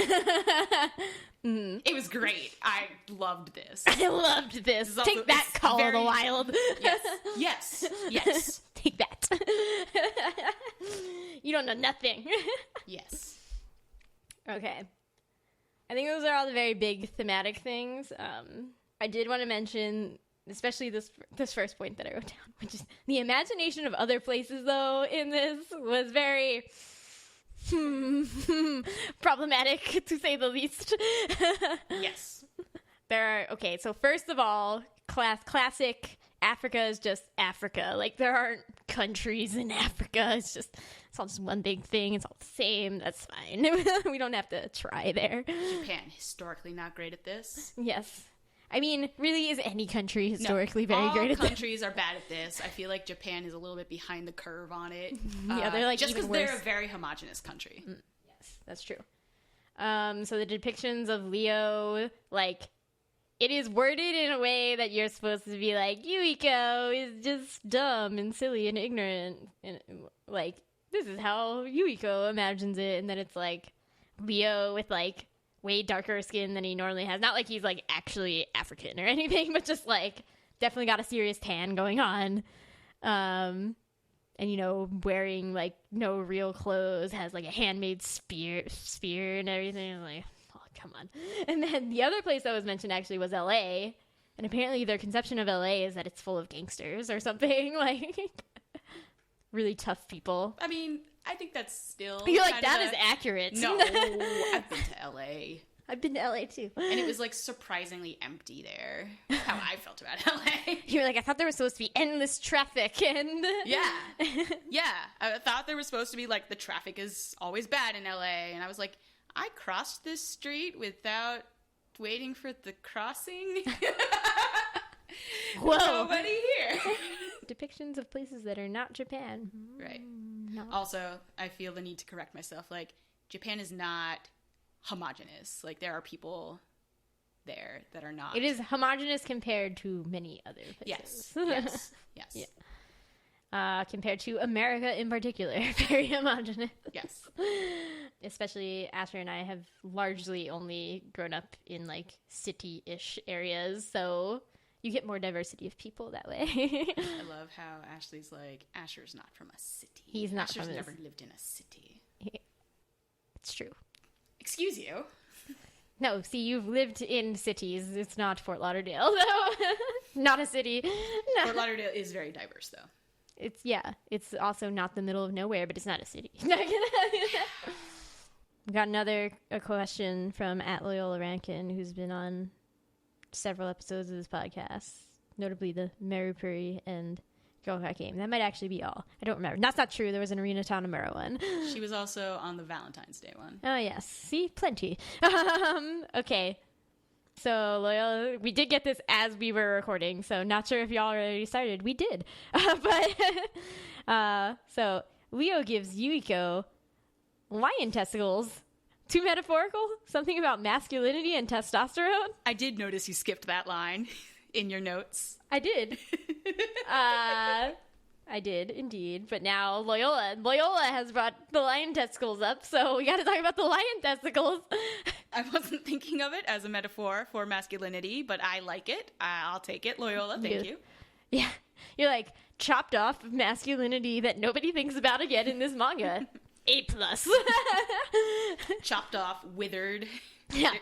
[SPEAKER 4] It was great. I loved this.
[SPEAKER 3] I loved this. Take that, Call of the Wild.
[SPEAKER 4] Yes.
[SPEAKER 3] Take that. You don't know nothing.
[SPEAKER 4] Yes.
[SPEAKER 3] Okay. I think those are all the very big thematic things. I did want to mention, especially this first point that I wrote down, which is the imagination of other places, though, in this was very problematic, to say the least.
[SPEAKER 4] Yes.
[SPEAKER 3] So first of all, classic Africa is just Africa. Like, there aren't countries in Africa. It's all just one big thing. It's all the same. That's fine. We don't have to try there.
[SPEAKER 4] Japan, historically not great at this.
[SPEAKER 3] Yes. I mean, really, is any country historically very great at this?
[SPEAKER 4] All countries are bad at this. I feel like Japan is a little bit behind the curve on it.
[SPEAKER 3] Yeah, they're like
[SPEAKER 4] just
[SPEAKER 3] even
[SPEAKER 4] because
[SPEAKER 3] worse.
[SPEAKER 4] they're a very homogenous country.
[SPEAKER 3] Yes, that's true. So the depictions of Leo, like, it is worded in a way that you're supposed to be like, Yuiko is just dumb and silly and ignorant. And, like, this is how Yuiko imagines it. And then it's, like, Leo with, like, way darker skin than he normally has. Not like he's, like, actually African or anything, but just, like, definitely got a serious tan going on. And, wearing, like, no real clothes, has, like, a handmade spear and everything. I'm like, oh, come on. And then the other place that was mentioned actually was LA. And apparently their conception of LA is that it's full of gangsters or something. Like, really tough people.
[SPEAKER 4] I mean, I think that's still...
[SPEAKER 3] You're like, that is accurate.
[SPEAKER 4] No, I've been to LA.
[SPEAKER 3] I've been to LA too.
[SPEAKER 4] And it was, like, surprisingly empty there. That's how I felt about LA.
[SPEAKER 3] You were like, I thought there was supposed to be endless traffic and...
[SPEAKER 4] Yeah. I thought there was supposed to be, like, the traffic is always bad in LA. And I was like, I crossed this street without waiting for the crossing?
[SPEAKER 3] Whoa.
[SPEAKER 4] Nobody here.
[SPEAKER 3] Depictions of places that are not Japan.
[SPEAKER 4] Right.
[SPEAKER 3] No.
[SPEAKER 4] Also, I feel the need to correct myself. Like, Japan is not homogenous. Like, there are people there that are not.
[SPEAKER 3] It is homogenous compared to many other places.
[SPEAKER 4] Yes.
[SPEAKER 3] Yeah. compared to America in particular. Very homogenous.
[SPEAKER 4] Yes.
[SPEAKER 3] Especially Asher and I have largely only grown up in like city-ish areas, so you get more diversity of people that way.
[SPEAKER 4] I love how Ashley's like, Asher's not from a city.
[SPEAKER 3] He's not
[SPEAKER 4] Asher's
[SPEAKER 3] from
[SPEAKER 4] never lived in a city.
[SPEAKER 3] It's true.
[SPEAKER 4] Excuse you.
[SPEAKER 3] No, see, you've lived in cities. It's not Fort Lauderdale, so not a city. No.
[SPEAKER 4] Fort Lauderdale is very diverse, though.
[SPEAKER 3] It's also not the middle of nowhere, but it's not a city. We got a question from @Loyola Rankin, who's been on several episodes of this podcast, notably the Marupuri and Girl Cat Game. That might actually be all. I don't remember. That's not true. There was an Arena Tanamura one.
[SPEAKER 4] She was also on the Valentine's Day one.
[SPEAKER 3] Oh, yes. See? Plenty. Okay. So, Loyola, we did get this as we were recording, so not sure if y'all already started. We did. So, Leo gives Yuiko lion testicles. Too metaphorical? Something about masculinity and testosterone?
[SPEAKER 4] I did notice you skipped that line in your notes.
[SPEAKER 3] I did. I did, indeed. But now Loyola has brought the lion testicles up, so we gotta talk about the lion testicles.
[SPEAKER 4] I wasn't thinking of it as a metaphor for masculinity, but I like it. I'll take it, Loyola. Thank you.
[SPEAKER 3] Yeah. You're like, chopped off masculinity that nobody thinks about again in this manga. A+.
[SPEAKER 4] Chopped off, withered.
[SPEAKER 3] Yeah.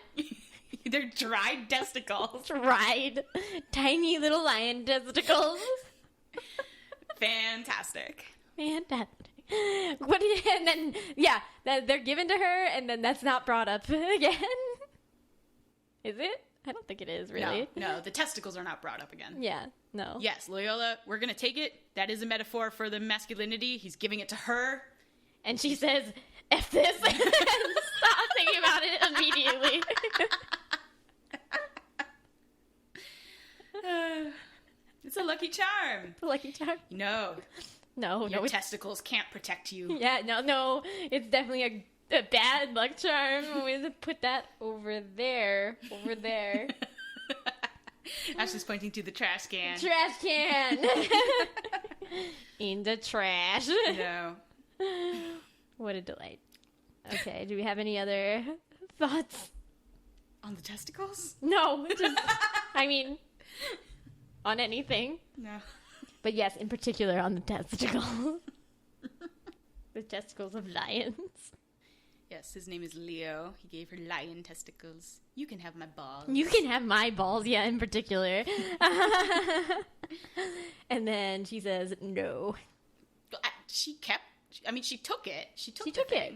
[SPEAKER 4] They're dried testicles.
[SPEAKER 3] Dried. Tiny little lion testicles.
[SPEAKER 4] Fantastic.
[SPEAKER 3] And then, yeah, they're given to her, and then that's not brought up again. Is it? I don't think it is, really.
[SPEAKER 4] No, the testicles are not brought up again.
[SPEAKER 3] Yeah, no.
[SPEAKER 4] Yes, Loyola, we're going to take it. That is a metaphor for the masculinity. He's giving it to her.
[SPEAKER 3] And she says, F this. Stop thinking about it immediately.
[SPEAKER 4] It's a lucky charm.
[SPEAKER 3] Lucky charm?
[SPEAKER 4] No.
[SPEAKER 3] No,
[SPEAKER 4] Your testicles can't protect you.
[SPEAKER 3] Yeah, no. It's definitely a bad luck charm. We have to put that over there.
[SPEAKER 4] Ashley's pointing to the trash can.
[SPEAKER 3] Trash can! In the trash.
[SPEAKER 4] No.
[SPEAKER 3] What a delight. Okay, do we have any other thoughts?
[SPEAKER 4] On the testicles?
[SPEAKER 3] No, just, on anything.
[SPEAKER 4] No.
[SPEAKER 3] But yes, in particular on the testicles. The testicles of lions.
[SPEAKER 4] Yes, his name is Leo. He gave her lion testicles. You can have my balls.
[SPEAKER 3] You can have my balls, yeah, in particular. And then she says, no.
[SPEAKER 4] She took it. She took
[SPEAKER 3] it.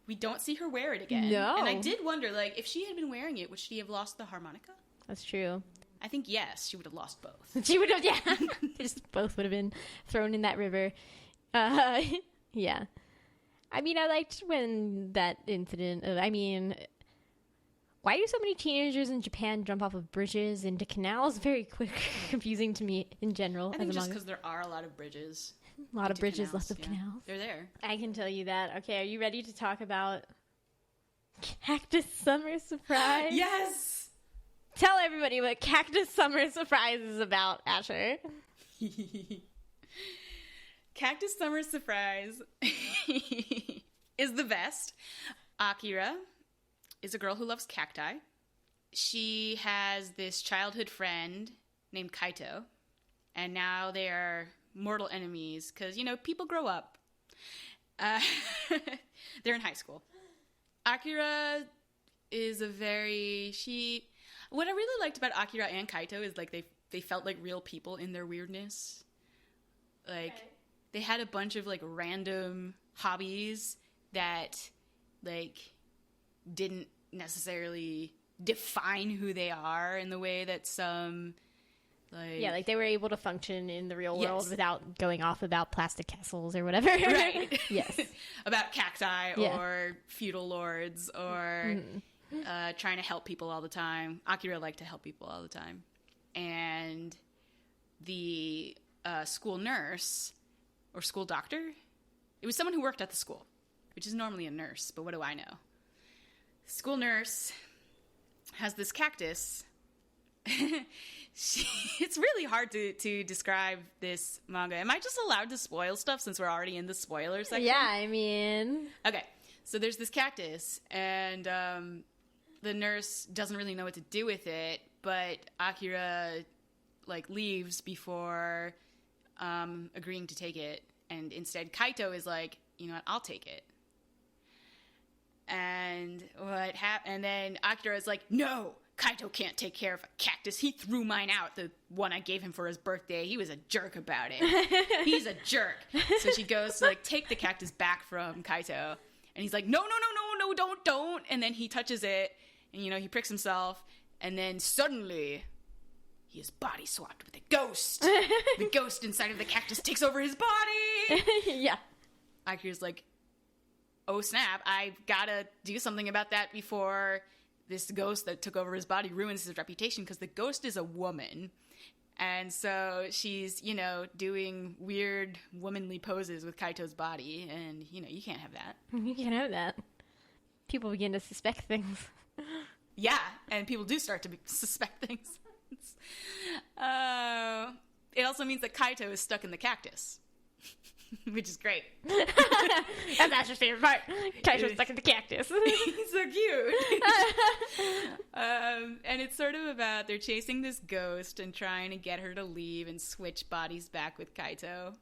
[SPEAKER 4] We don't see her wear it again.
[SPEAKER 3] No.
[SPEAKER 4] And I did wonder, if she had been wearing it, would she have lost the harmonica?
[SPEAKER 3] That's true.
[SPEAKER 4] I think yes, she would have lost both.
[SPEAKER 3] She would have, yeah. Just both would have been thrown in that river. Yeah. I liked when that incident of, why do so many teenagers in Japan jump off of bridges into canals? Very quick, confusing to me in general.
[SPEAKER 4] I think just because there are a lot of bridges.
[SPEAKER 3] A lot of bridges,
[SPEAKER 4] canals,
[SPEAKER 3] lots of canals.
[SPEAKER 4] They're there.
[SPEAKER 3] I can tell you that. Okay, are you ready to talk about Cactus Summer Surprise?
[SPEAKER 4] Yes!
[SPEAKER 3] Tell everybody what Cactus Summer Surprise is about, Asher.
[SPEAKER 4] Cactus Summer Surprise is the best. Akira is a girl who loves cacti. She has this childhood friend named Kaito, and now they are mortal enemies because, people grow up. They're in high school. Akira is what I really liked about Akira and Kaito is, they felt like real people in their weirdness. They had a bunch of, random hobbies that, didn't necessarily define who they are in the way that some,
[SPEAKER 3] they were able to function in the real world
[SPEAKER 4] Yes.
[SPEAKER 3] without going off about plastic castles or whatever.
[SPEAKER 4] Right.
[SPEAKER 3] Yes.
[SPEAKER 4] About cacti
[SPEAKER 3] Yeah.
[SPEAKER 4] or feudal lords or trying to help people all the time. Akira liked to help people all the time. And the school nurse or school doctor, it was someone who worked at the school, which is normally a nurse, but what do I know? School nurse has this cactus It's really hard to describe this manga. Am I just allowed to spoil stuff since we're already in the spoiler section?
[SPEAKER 3] Yeah, I mean...
[SPEAKER 4] Okay, so there's this cactus, and the nurse doesn't really know what to do with it, but Akira, like, leaves before agreeing to take it, and instead Kaito is like, you know what, I'll take it. And and then Akira is like, no! Kaito can't take care of a cactus. He threw mine out, the one I gave him for his birthday. He was a jerk about it. He's a jerk. So she goes to, like, take the cactus back from Kaito. And he's like, no, don't. And then he touches it, and, you know, he pricks himself. And then suddenly, he is body swapped with a ghost. The ghost inside of the cactus takes over his body.
[SPEAKER 3] Yeah.
[SPEAKER 4] Akira's like, oh, snap. I gotta do something about that before... this ghost that took over his body ruins his reputation, because the ghost is a woman. And so she's, you know, doing weird womanly poses with Kaito's body. And, you know, you can't have that.
[SPEAKER 3] You can't have that. People begin to suspect things.
[SPEAKER 4] Yeah, and people do start to suspect things. It also means that Kaito is stuck in the cactus. Which is great.
[SPEAKER 3] That's Asher's favorite part. Kaito's stuck in the cactus.
[SPEAKER 4] He's so cute. And it's sort of about they're chasing this ghost and trying to get her to leave and switch bodies back with Kaito.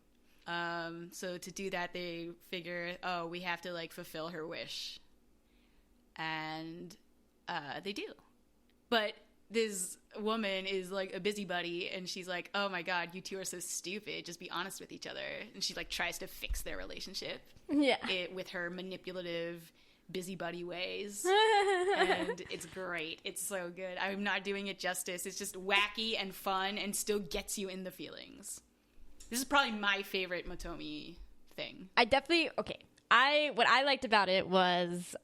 [SPEAKER 4] So to do that, they figure, oh, we have to, like, fulfill her wish. And they do. But this woman is, like, a busybody, and she's like, oh my god, you two are so stupid, just be honest with each other. And she, like, tries to fix their relationship with her manipulative busybody ways. And it's great. It's so good. I'm not doing it justice. It's just wacky and fun and still gets you in the feelings. This is probably my favorite Motomi thing.
[SPEAKER 3] I definitely... Okay. What I liked about it was...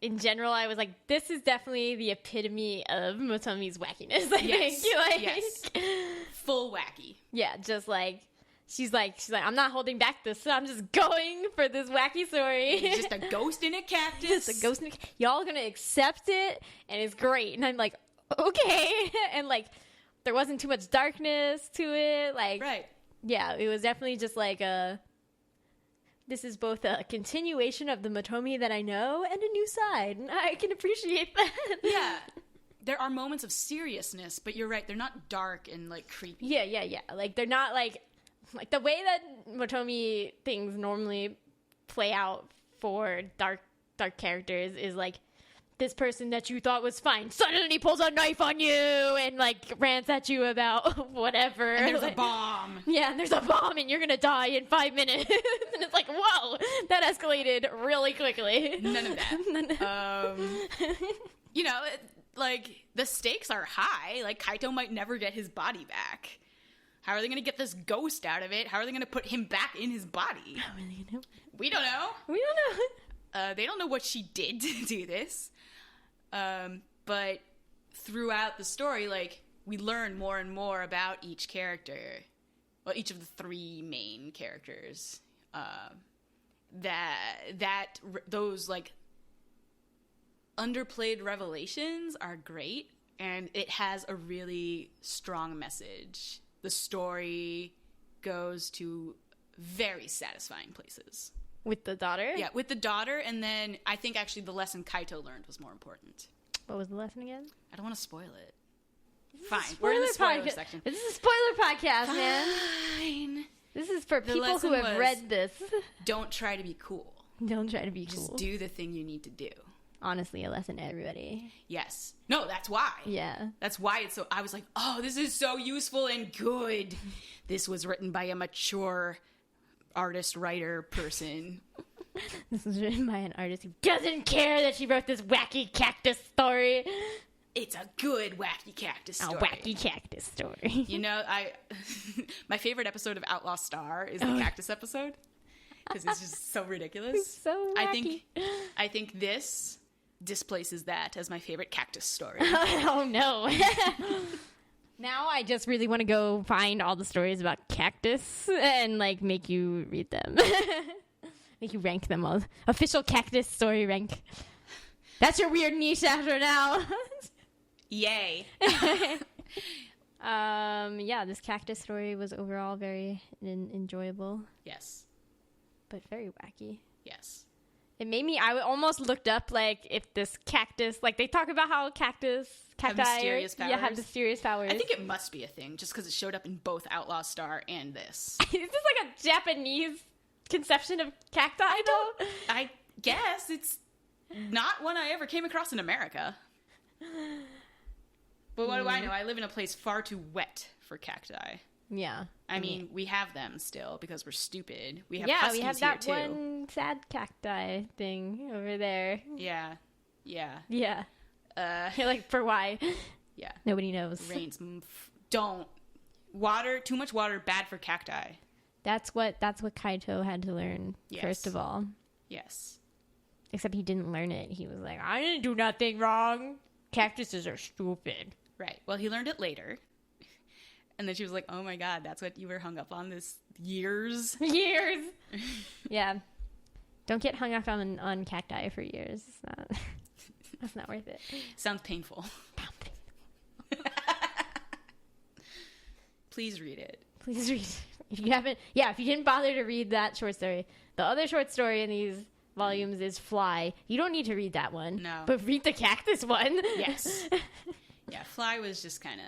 [SPEAKER 3] in general, I was like, this is definitely the epitome of Motomi's wackiness, I think. Like,
[SPEAKER 4] yes. Full wacky.
[SPEAKER 3] Yeah, just like, she's like, I'm not holding back this, so I'm just going for this wacky story.
[SPEAKER 4] It's just a ghost in a cactus.
[SPEAKER 3] Just a ghost in a y'all gonna accept it, and it's great. And I'm like, okay. And, like, there wasn't too much darkness to it. Like,
[SPEAKER 4] right.
[SPEAKER 3] Yeah, it was definitely just like this is both a continuation of the Motomi that I know and a new side. And I can appreciate that.
[SPEAKER 4] Yeah. There are moments of seriousness, but you're right. They're not dark and, like, creepy.
[SPEAKER 3] Yeah. Like, they're not, like the way that Motomi things normally play out for dark characters is, like, this person that you thought was fine suddenly pulls a knife on you and, like, rants at you about whatever.
[SPEAKER 4] And there's
[SPEAKER 3] like,
[SPEAKER 4] a bomb. Yeah,
[SPEAKER 3] and there's a bomb and you're gonna die in 5 minutes. And it's like, whoa, that escalated really quickly.
[SPEAKER 4] None of that. You know, like, the stakes are high. Like, Kaito might never get his body back. How are they gonna get this ghost out of it? How are they gonna put him back in his body?
[SPEAKER 3] How are they gonna...
[SPEAKER 4] We don't know.
[SPEAKER 3] We don't know.
[SPEAKER 4] They don't know what she did to do this. But throughout the story, like, we learn more and more about each character. Well, each of the three main characters. Those, like, underplayed revelations are great, and it has a really strong message. The story goes to very satisfying places.
[SPEAKER 3] With the daughter?
[SPEAKER 4] Yeah, with the daughter, and then I think actually the lesson Kaito learned was more important.
[SPEAKER 3] What was the lesson again?
[SPEAKER 4] I don't want to spoil it. Fine, we're in the spoiler section.
[SPEAKER 3] This is a spoiler podcast, man.
[SPEAKER 4] Fine.
[SPEAKER 3] This is for people who have read this.
[SPEAKER 4] Don't try to be cool.
[SPEAKER 3] Don't try to be cool.
[SPEAKER 4] Just do the thing you need to do.
[SPEAKER 3] Honestly, a lesson to everybody.
[SPEAKER 4] Yes. No, that's why.
[SPEAKER 3] Yeah.
[SPEAKER 4] That's why it's so... I was like, oh, this is so useful and good. This was written by a mature... artist, writer, person.
[SPEAKER 3] This was written by an artist who doesn't care that she wrote this wacky cactus story.
[SPEAKER 4] It's a good wacky cactus story.
[SPEAKER 3] A wacky cactus story.
[SPEAKER 4] You know, my favorite episode of Outlaw Star is the cactus episode because it's just so ridiculous.
[SPEAKER 3] It's so wacky.
[SPEAKER 4] I think this displaces that as my favorite cactus story.
[SPEAKER 3] Oh no. Now I just really want to go find all the stories about cactus and, like, make you read them. Make you rank them all. Official cactus story rank. That's your weird niche after now.
[SPEAKER 4] Yay.
[SPEAKER 3] Yeah, this cactus story was overall very enjoyable,
[SPEAKER 4] Yes.
[SPEAKER 3] but very wacky.
[SPEAKER 4] Yes.
[SPEAKER 3] It made me, I almost looked up, like, if this cactus, like, they talk about how cacti
[SPEAKER 4] Have mysterious powers.
[SPEAKER 3] Yeah, have mysterious powers.
[SPEAKER 4] I think it must be a thing, just because it showed up in both Outlaw Star and this.
[SPEAKER 3] Is this like a Japanese conception of cacti, though?
[SPEAKER 4] I guess it's not one I ever came across in America. But what do I know? I live in a place far too wet for cacti.
[SPEAKER 3] Yeah.
[SPEAKER 4] I mean, we have them still because we're stupid. We have
[SPEAKER 3] yeah,
[SPEAKER 4] huskies
[SPEAKER 3] we have
[SPEAKER 4] here
[SPEAKER 3] that
[SPEAKER 4] too.
[SPEAKER 3] one sad cacti thing over there.
[SPEAKER 4] Yeah. Yeah.
[SPEAKER 3] Yeah. You're like, for why?
[SPEAKER 4] Yeah.
[SPEAKER 3] Nobody knows.
[SPEAKER 4] Rains. Don't. Water, too much water, bad for cacti.
[SPEAKER 3] That's what Kaito had to learn,
[SPEAKER 4] Yes.
[SPEAKER 3] first of all.
[SPEAKER 4] Yes.
[SPEAKER 3] Except he didn't learn it. He was like, I didn't do nothing wrong. Cactuses are stupid.
[SPEAKER 4] Right. Well, he learned it later. And then she was like, oh my god, that's what you were hung up on this years?
[SPEAKER 3] Years. Yeah. Don't get hung up on cacti for years. It's not, that's not worth it.
[SPEAKER 4] Sounds painful. Please read it.
[SPEAKER 3] Please read. If you haven't, if you didn't bother to read that short story, the other short story in these volumes is Fly. You don't need to read that one.
[SPEAKER 4] No.
[SPEAKER 3] But read the cactus one.
[SPEAKER 4] Yes. Yeah, Fly was just kind of...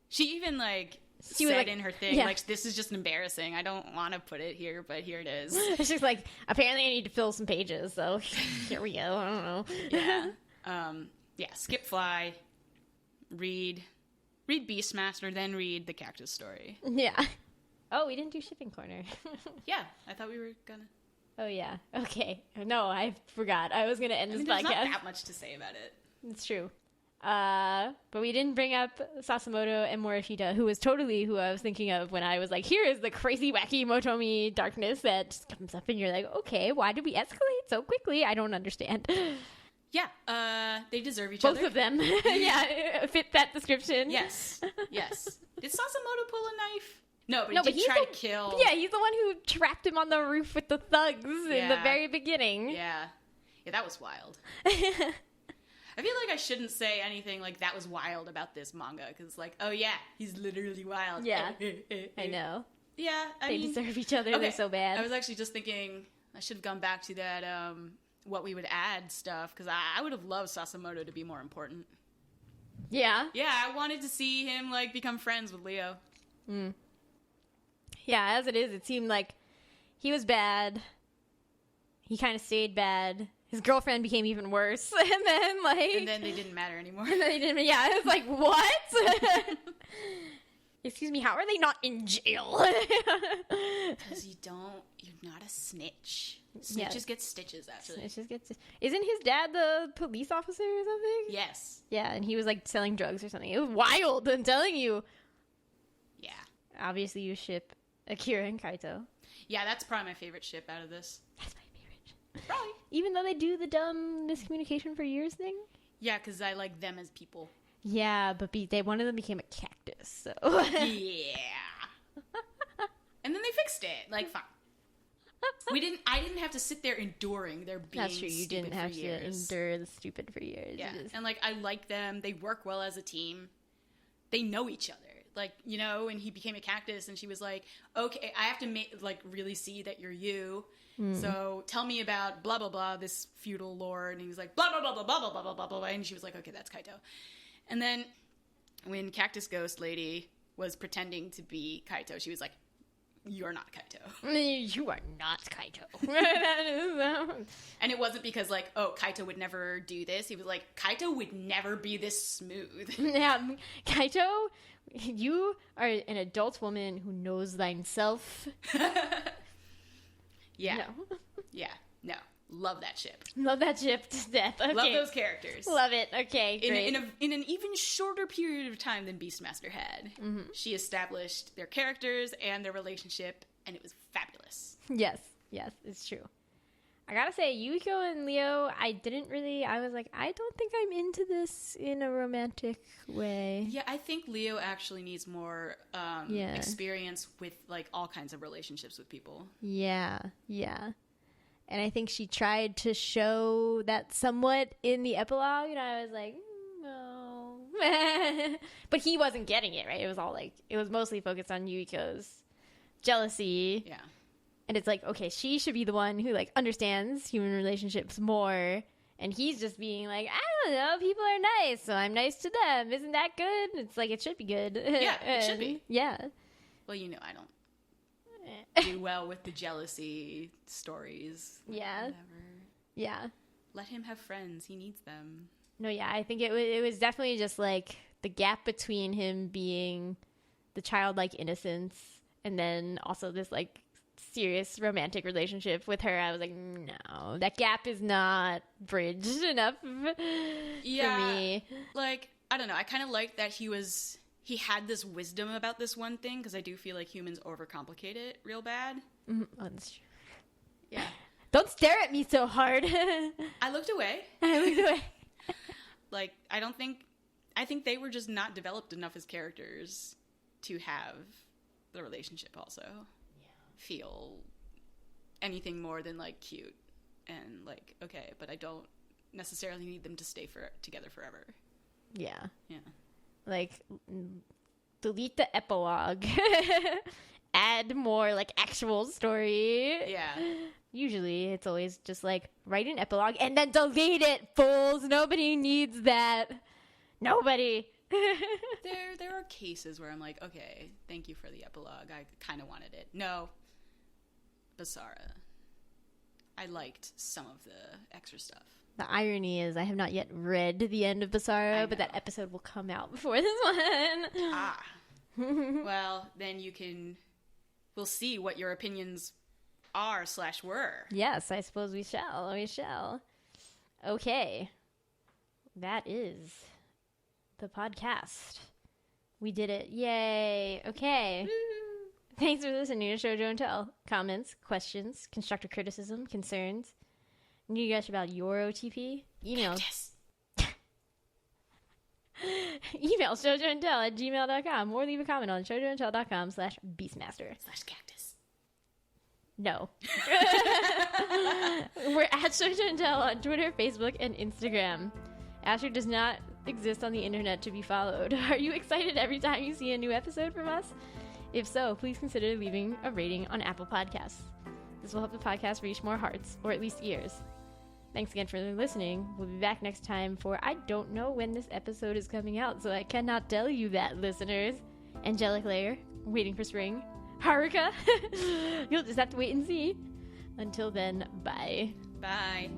[SPEAKER 4] She even, like,
[SPEAKER 3] She was
[SPEAKER 4] said
[SPEAKER 3] like-
[SPEAKER 4] in her thing,
[SPEAKER 3] yeah.
[SPEAKER 4] like, this is just embarrassing. I don't want to put it here, but here it is.
[SPEAKER 3] She's like, apparently I need to fill some pages, so here we go. I don't know.
[SPEAKER 4] Yeah. Yeah, skip Fly. Read Beastmaster, then read the Cactus story.
[SPEAKER 3] Yeah. Oh, we didn't do shipping corner.
[SPEAKER 4] Yeah, I thought we were gonna...
[SPEAKER 3] Oh, yeah. Okay. No, I forgot. I was going to end this
[SPEAKER 4] There's
[SPEAKER 3] podcast.
[SPEAKER 4] not that much to say about it.
[SPEAKER 3] It's true. But we didn't bring up Sasimoto and Morishita, who was totally who I was thinking of when I was like, here is the crazy, wacky Motomi darkness that just comes up, and you're like, okay, why did we escalate so quickly? I don't understand.
[SPEAKER 4] Yeah, they deserve each
[SPEAKER 3] Both
[SPEAKER 4] other.
[SPEAKER 3] of them. Yeah, fit that description.
[SPEAKER 4] Yes. Did Sasimoto pull a knife? No, but
[SPEAKER 3] No,
[SPEAKER 4] he
[SPEAKER 3] but
[SPEAKER 4] did
[SPEAKER 3] he's
[SPEAKER 4] try
[SPEAKER 3] the,
[SPEAKER 4] to kill...
[SPEAKER 3] Yeah, he's the one who trapped him on the roof with the thugs in the
[SPEAKER 4] Yeah.
[SPEAKER 3] very beginning.
[SPEAKER 4] Yeah, that was wild. I feel like I shouldn't say anything like that was wild about this manga, because like, oh yeah, he's literally wild.
[SPEAKER 3] Yeah. I know.
[SPEAKER 4] Yeah,
[SPEAKER 3] They deserve each other. They're so bad.
[SPEAKER 4] I was actually just thinking I should have gone back to that what we would add stuff, because I would have loved Sasimoto to be more important.
[SPEAKER 3] Yeah.
[SPEAKER 4] Yeah, I wanted to see him like become friends with Leo.
[SPEAKER 3] Yeah, as it is, it seemed like he was bad. He kind of stayed bad. His girlfriend became even worse. And then
[SPEAKER 4] they didn't matter anymore.
[SPEAKER 3] And then he didn't, yeah, it's like, what? Excuse me, how are they not in jail?
[SPEAKER 4] Because you're not a snitch. Snitches
[SPEAKER 3] Yeah.
[SPEAKER 4] get stitches, actually.
[SPEAKER 3] It just gets, isn't his dad the police officer or something?
[SPEAKER 4] Yes.
[SPEAKER 3] Yeah, and he was like selling drugs or something. It was wild, I'm telling you.
[SPEAKER 4] Yeah.
[SPEAKER 3] Obviously, you ship Akira and Kaito.
[SPEAKER 4] Yeah, that's probably my favorite ship out of this.
[SPEAKER 3] That's my favorite ship.
[SPEAKER 4] Probably.
[SPEAKER 3] Even though they do the dumb miscommunication for years thing.
[SPEAKER 4] Yeah, because I like them as people.
[SPEAKER 3] Yeah, but one of them became a cactus, so.
[SPEAKER 4] Yeah. And then they fixed it. Like, fine. I didn't have to sit there enduring their being
[SPEAKER 3] That's true. You didn't have to endure the stupid for years.
[SPEAKER 4] Yeah,
[SPEAKER 3] It is-
[SPEAKER 4] and like I like them. They work well as a team. They know each other. Like, you know, and he became a cactus, and she was like, "Okay, I have to really see that you're you. So tell me about blah blah blah, this feudal lord." And he was like, "Blah blah blah blah blah blah blah blah blah blah." And she was like, "Okay, that's Kaito." And then when Cactus Ghost Lady was pretending to be Kaito, she was like, "You're not Kaito."
[SPEAKER 3] You are not Kaito.
[SPEAKER 4] And it wasn't because like, oh, Kaito would never do this. He was like, Kaito would never be this smooth.
[SPEAKER 3] Yeah, Kaito, you are an adult woman who knows thyself.
[SPEAKER 4] Yeah.
[SPEAKER 3] No.
[SPEAKER 4] Yeah. No. Love that ship.
[SPEAKER 3] Love that ship to death. Okay.
[SPEAKER 4] Love those characters.
[SPEAKER 3] Love it. Okay, great.
[SPEAKER 4] In an even shorter period of time than Beastmaster had. She established their characters and their relationship, and it was fabulous.
[SPEAKER 3] Yes, it's true. I gotta say, Yuiko and Leo, I was like, I don't think I'm into this in a romantic way.
[SPEAKER 4] Yeah, I think Leo actually needs more
[SPEAKER 3] Yeah.
[SPEAKER 4] experience with like all kinds of relationships with people.
[SPEAKER 3] Yeah. And I think she tried to show that somewhat in the epilogue, and I was like, no. But he wasn't getting it, right? It was all like, it was mostly focused on Yuiko's jealousy.
[SPEAKER 4] Yeah.
[SPEAKER 3] And it's like, okay, she should be the one who like understands human relationships more. And he's just being like, I don't know, people are nice, so I'm nice to them. Isn't that good? It's like, it should be good.
[SPEAKER 4] Yeah, it should be.
[SPEAKER 3] Yeah.
[SPEAKER 4] Well, you know, I don't do well with the jealousy stories.
[SPEAKER 3] Yeah.
[SPEAKER 4] Whatever.
[SPEAKER 3] Yeah.
[SPEAKER 4] Let him have friends. He needs them.
[SPEAKER 3] No, yeah, I think it was definitely just like the gap between him being the childlike innocence and then also this like serious romantic relationship with her. I was like, no, that gap is not bridged enough for me.
[SPEAKER 4] Like, I don't know. I kind of like that he had this wisdom about this one thing, because I do feel like humans overcomplicate it real bad.
[SPEAKER 3] Mm-hmm. Oh, that's true.
[SPEAKER 4] Yeah.
[SPEAKER 3] Don't stare at me so hard.
[SPEAKER 4] I looked away.
[SPEAKER 3] I looked away.
[SPEAKER 4] Like, I think they were just not developed enough as characters to have the relationship also feel anything more than like cute and like, okay, but I don't necessarily need them to stay together forever.
[SPEAKER 3] Yeah.
[SPEAKER 4] Yeah.
[SPEAKER 3] Like, delete the epilogue. Add more like actual story.
[SPEAKER 4] Yeah.
[SPEAKER 3] Usually it's always just like write an epilogue and then delete it, fools. Nobody needs that. Nobody.
[SPEAKER 4] There are cases where I'm like, okay, thank you for the epilogue. I kind of wanted it. No. Basara. I liked some of the extra stuff.
[SPEAKER 3] The irony is I have not yet read the end of Basara, but that episode will come out before this one.
[SPEAKER 4] Ah. Well, then we'll see what your opinions are/were.
[SPEAKER 3] Yes, I suppose we shall. We shall. Okay. That is the podcast. We did it. Yay. Okay.
[SPEAKER 4] Woo.
[SPEAKER 3] Thanks for listening to Shojo Tell. Comments, questions, constructive criticism, concerns. New guys about your OTP? Email.
[SPEAKER 4] Yes.
[SPEAKER 3] Email shoujoandtell@gmail.com or leave a comment on shoujoandtell.com/beastmaster.
[SPEAKER 4] /cactus.
[SPEAKER 3] No. We're at Shojo and Tell on Twitter, Facebook, and Instagram. Asher does not exist on the internet to be followed. Are you excited every time you see a new episode from us? If so, please consider leaving a rating on Apple Podcasts. This will help the podcast reach more hearts, or at least ears. Thanks again for listening. We'll be back next time for I don't know when this episode is coming out, so I cannot tell you that, listeners. Angelic Layer, Waiting for Spring, Haruka. You'll just have to wait and see. Until then, bye.
[SPEAKER 4] Bye.